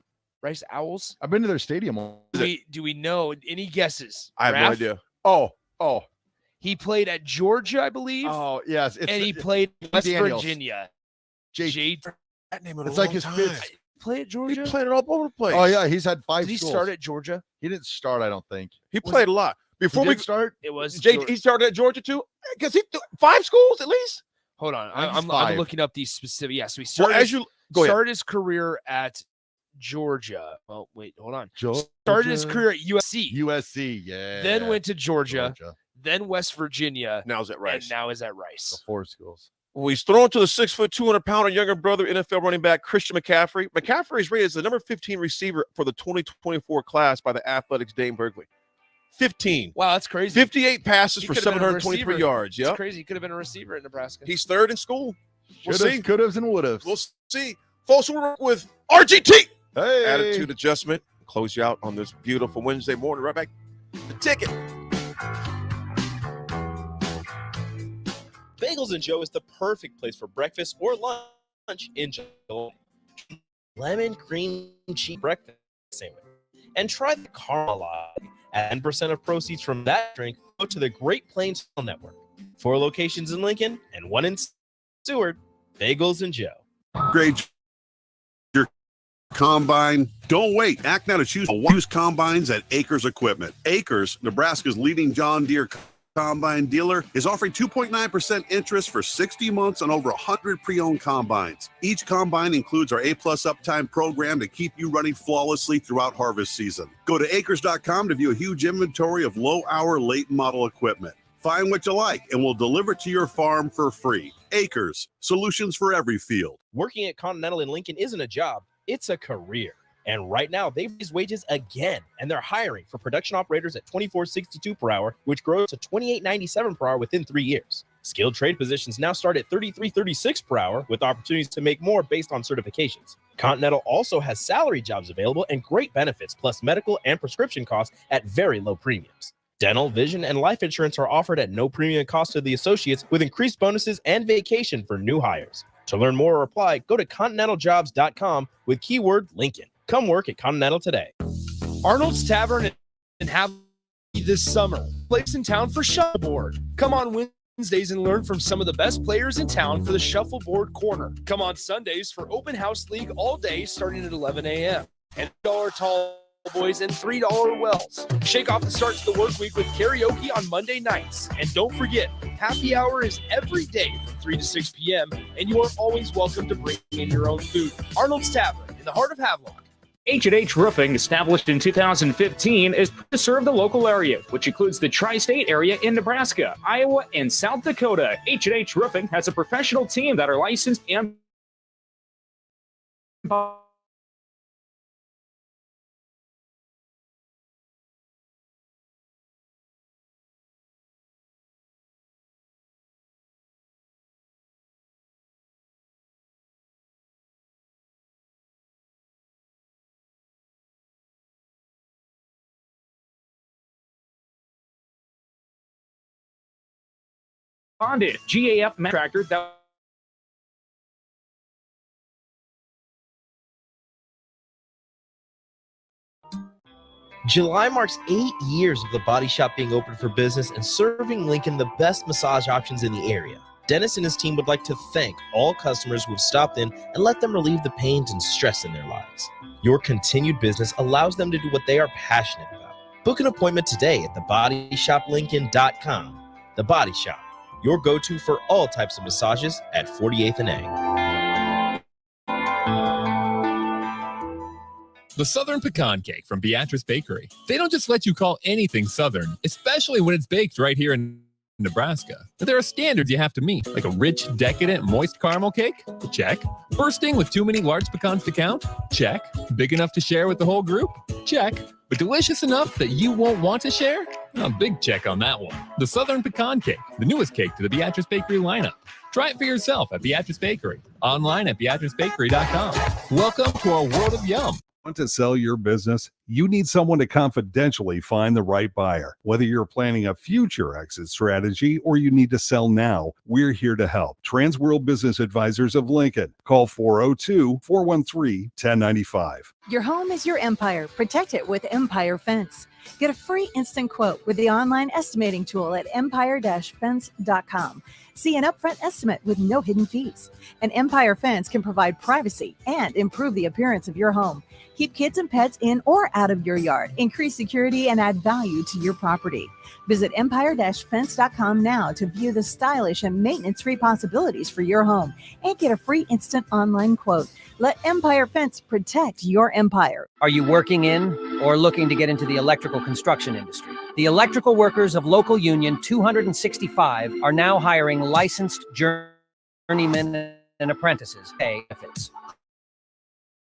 Rice Owls? I've been to their stadium. Do we know any guesses? I have no Raff? idea. Oh. He played at Georgia, I believe. Oh, yes. And he played West Daniels. Virginia. Jake. That name It's like his fifth. Play at Georgia? He played it all over the place. Oh, yeah. He's had 5 Did he schools. start at Georgia? He didn't start, I don't think. He played a lot. Before He we did start? It was he started at Georgia too? Because 5 schools at least? Hold on. I think it's I'm 5. looking up these specific. Yeah, so he Well, started, started his career at Georgia. Well, wait, hold on. Started his career at USC. USC, yeah. Then went to Georgia. Then West Virginia. Now is at Rice. And now is at Rice. 4 schools. Well, he's thrown to the 6', 200-pounder younger brother, NFL running back Christian McCaffrey. McCaffrey is rated as the number 15 receiver for the 2024 class by the Athletics Dane Berkeley. 15. Wow, that's crazy. 58 passes He for could have been a 723 receiver. yards. That's Yep. crazy. He could have been a receiver at Nebraska. He's third in school. We'll see. Could haves, and would haves. We'll see. Folks, we'll work with RGT. Hey. Attitude adjustment. Close you out on this beautiful Wednesday morning. Right back. The ticket. Bagels and Joe is the perfect place for breakfast or lunch in July. Lemon cream cheese breakfast sandwich. And try the caramel latte. 10% of proceeds from that drink go to the Great Plains Network. 4 locations in Lincoln and 1 in Seward. Bagels and Joe. Grade your combine. Don't wait. Act now to choose combines at Acres Equipment. Acres, Nebraska's leading John Deere combine dealer, is offering 2.9% interest for 60 months on over 100 pre-owned combines. Each combine includes our A-plus uptime program to keep you running flawlessly throughout harvest season. Go to acres.com to view a huge inventory of low-hour, late-model equipment. Find what you like, and we'll deliver it to your farm for free. Acres, solutions for every field. Working at Continental in Lincoln isn't a job, It's a career. And right now, they've raised wages again, and they're hiring for production operators at $24.62 per hour, which grows to $28.97 per hour within 3 years. Skilled trade positions now start at $33.36 per hour, with opportunities to make more based on certifications. Continental also has salary jobs available and great benefits, plus medical and prescription costs at very low premiums. Dental, vision, and life insurance are offered at no premium cost to the associates, with increased bonuses and vacation for new hires. To learn more or apply, go to continentaljobs.com with keyword Lincoln. Come work at Continental today. Arnold's Tavern and have this summer. Place in town for shuffleboard. Come on Wednesdays and learn from some of the best players in town for the shuffleboard corner. Come on Sundays for open house league all day starting at 11 a.m. and $1 tall boys and $3 wells. Shake off the start to the work week with karaoke on Monday nights. And don't forget, happy hour is every day from 3 to 6 p.m. and you are always welcome to bring in your own food. Arnold's Tavern in the heart of Havelock. H&H Roofing, established in 2015, is to serve the local area, which includes the tri-state area in Nebraska, Iowa, and South Dakota. H&H Roofing has a professional team that are licensed and bonded GAF tractor that July marks 8 years of the Body Shop being open for business and serving Lincoln the best massage options in the area. Dennis and his team would like to thank all customers who have stopped in and let them relieve the pains and stress in their lives. Your continued business allows them to do what they are passionate about. Book an appointment today at thebodyshoplincoln.com. The Body Shop, your go-to for all types of massages at 48th and A. The Southern Pecan Cake from Beatrice Bakery. They don't just let you call anything Southern, especially when it's baked right here in Nebraska. But there are standards you have to meet, like a rich, decadent, moist caramel cake? Check. Bursting with too many large pecans to count? Check. Big enough to share with the whole group? Check. But delicious enough that you won't want to share? A big check on that one. The Southern Pecan Cake, the newest cake to the Beatrice Bakery lineup. Try it for yourself at Beatrice Bakery. Online at beatricebakery.com. Welcome to our world of yum. Want to sell your business? You need someone to confidentially find the right buyer. Whether you're planning a future exit strategy or you need to sell now, we're here to help. Transworld Business Advisors of Lincoln. Call 402-413-1095. Your home is your empire. Protect it with Empire Fence. Get a free instant quote with the online estimating tool at empire-fence.com. See an upfront estimate with no hidden fees. An Empire Fence can provide privacy and improve the appearance of your home. Keep kids and pets in or out of your yard. Increase security and add value to your property. Visit empire-fence.com now to view the stylish and maintenance-free possibilities for your home and get a free instant online quote. Let Empire Fence protect your empire. Are you working in or looking to get into the electrical construction industry? The electrical workers of Local Union 265 are now hiring licensed journeymen and apprentices. Benefits.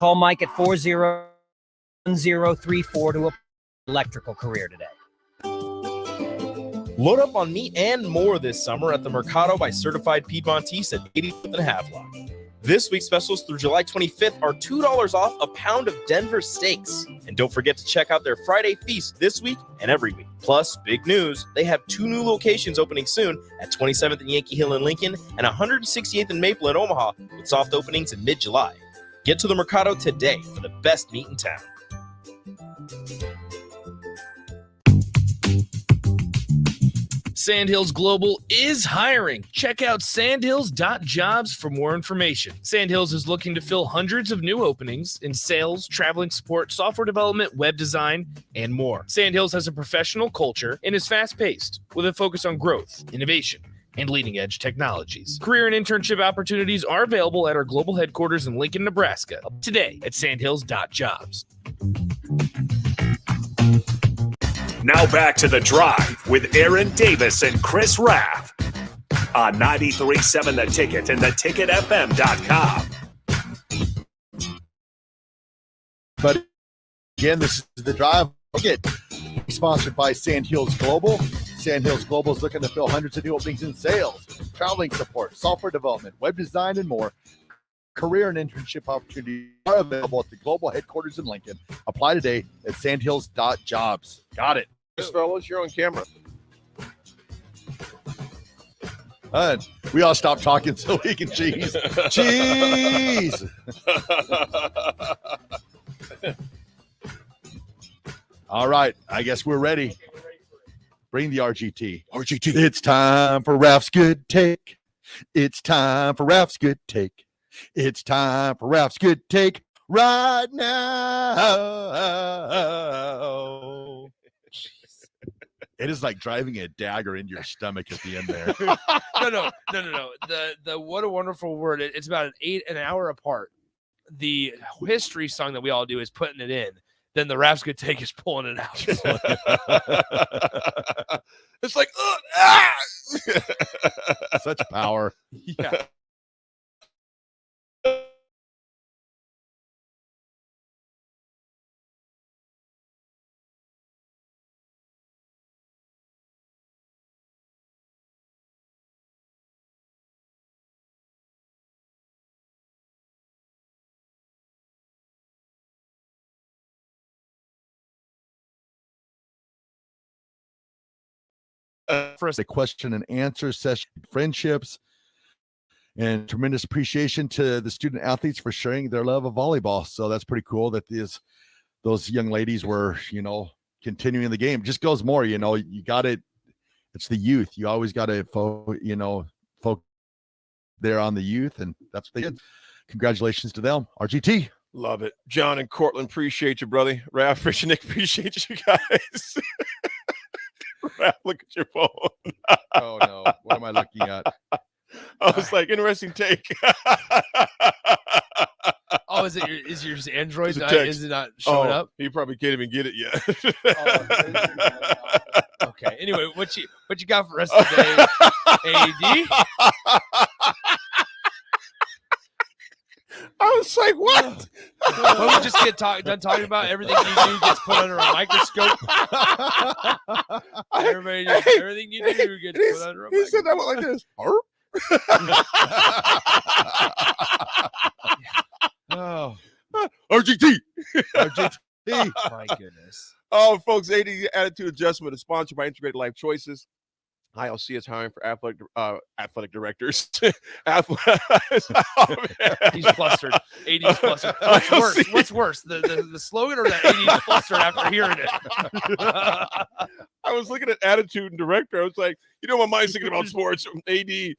Call Mike at 401034 to apply electrical career today. Load up on meat and more this summer at the Mercado by Certified Piedmontese at 85th and Havelock. This week's specials through July 25th are $2 off a pound of Denver steaks. And don't forget to check out their Friday feast this week and every week. Plus, big news, they have 2 new locations opening soon at 27th and Yankee Hill in Lincoln and 168th and Maple in Omaha, with soft openings in mid-July. Get to the Mercado today for the best meat in town. Sandhills Global is hiring. Check out sandhills.jobs for more information. Sandhills is looking to fill hundreds of new openings in sales, traveling support, software development, web design, and more. Sandhills has a professional culture and is fast-paced with a focus on growth, innovation, and leading-edge technologies. Career and internship opportunities are available at our global headquarters in Lincoln, Nebraska. Today at sandhills.jobs. Now back to The Drive with Aaron Davis and Chris Raff on 93.7 The Ticket and theticketfm.com. But again, this is the drive. Get sponsored by Sandhills Global. Sandhills Global is looking to fill hundreds of new openings in sales, traveling support, software development, web design, and more. Career and internship opportunities are available at the global headquarters in Lincoln. Apply today at sandhills.jobs. Got it. Fellas, you're on camera. We all stop talking so we can cheese. Cheese. All right. I guess we're ready. Bring the RGT. RGT. It's time for Raff's Good Take. It's time for Raff's Good Take. It's time for Raff's Good Take right now. It is like driving a dagger into your stomach at the end there. No. The What a Wonderful Word. It's about an hour apart. The history song that we all do is putting it in. Then the Raff's Good Take is pulling it out. It's like, such power. Yeah. For us, a question and answer session, friendships, and tremendous appreciation to the student athletes for sharing their love of volleyball. So that's pretty cool that those young ladies were, continuing the game. It just goes more, you got it. It's the youth. You always got to, focus there on the youth, and that's what they did. Congratulations to them. RGT. Love it. John and Cortland, appreciate you, brother. Raff, Rich, and Nick, appreciate you guys. Raff, look at your phone. Oh, no. What am I looking at? I was like, interesting take. Oh, is your Android It's a not, text. is it not showing up? You probably can't even get it yet. Okay. Anyway, what you got for us today, AD? I was like, what? When we just get done talking about everything you do gets put under a microscope. Everything you do gets put under a He said that like this. Oh, RGT. RGT. My goodness. Oh, folks, AD Attitude Adjustment is sponsored by Integrated Life Choices. ILC is hiring for athletic directors. He's flustered. AD's flustered. What's worse? The slogan or that AD's flustered after hearing it? I was looking at attitude and director. I was like, my mind's thinking about sports. AD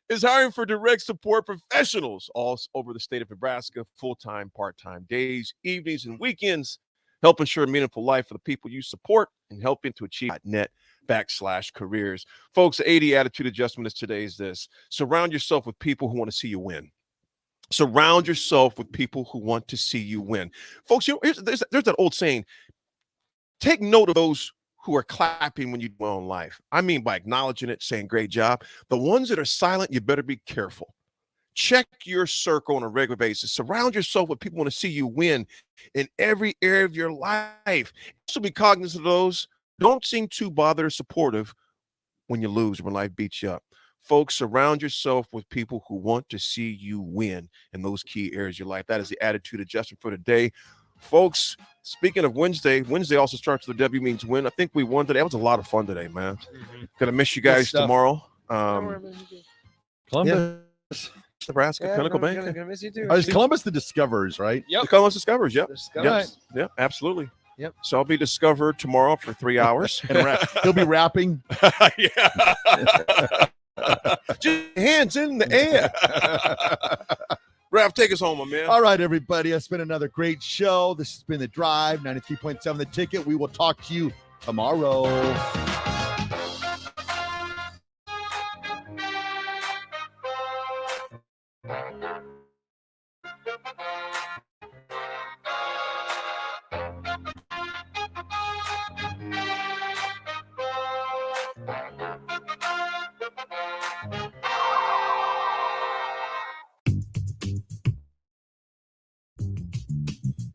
is hiring for direct support professionals all over the state of Nebraska, full-time, part-time days, evenings, and weekends. Help ensure a meaningful life for the people you support and helping to achieve net/careers. Folks, the AD Attitude Adjustment is today's this. Surround yourself with people who want to see you win. Surround yourself with people who want to see you win. Folks, there's that old saying, take note of those who are clapping when you do well in life. I mean by acknowledging it, saying great job. The ones that are silent, you better be careful. Check your circle on a regular basis. Surround yourself with people who want to see you win in every area of your life. Also be cognizant of those who don't seem too bothered or supportive when you lose, when life beats you up. Folks, surround yourself with people who want to see you win in those key areas of your life. That is the Attitude Adjustment for today. Folks, speaking of Wednesday also starts with the W means win. I think we won today. That was a lot of fun today, man. Gonna miss you guys tomorrow. Columbus. Nebraska, Pinnacle Bank. Gonna miss you too. Is Columbus the Discoverers, right? Yep. The Columbus Discoverers, yep. Discoverers. Yep, absolutely. Yep. So I'll be discovered tomorrow for 3 hours. And he'll be rapping. Yeah. Just hands in the air. Raff, take us home, my man. All right, everybody. It's been another great show. This has been The Drive, 93.7 The Ticket. We will talk to you tomorrow.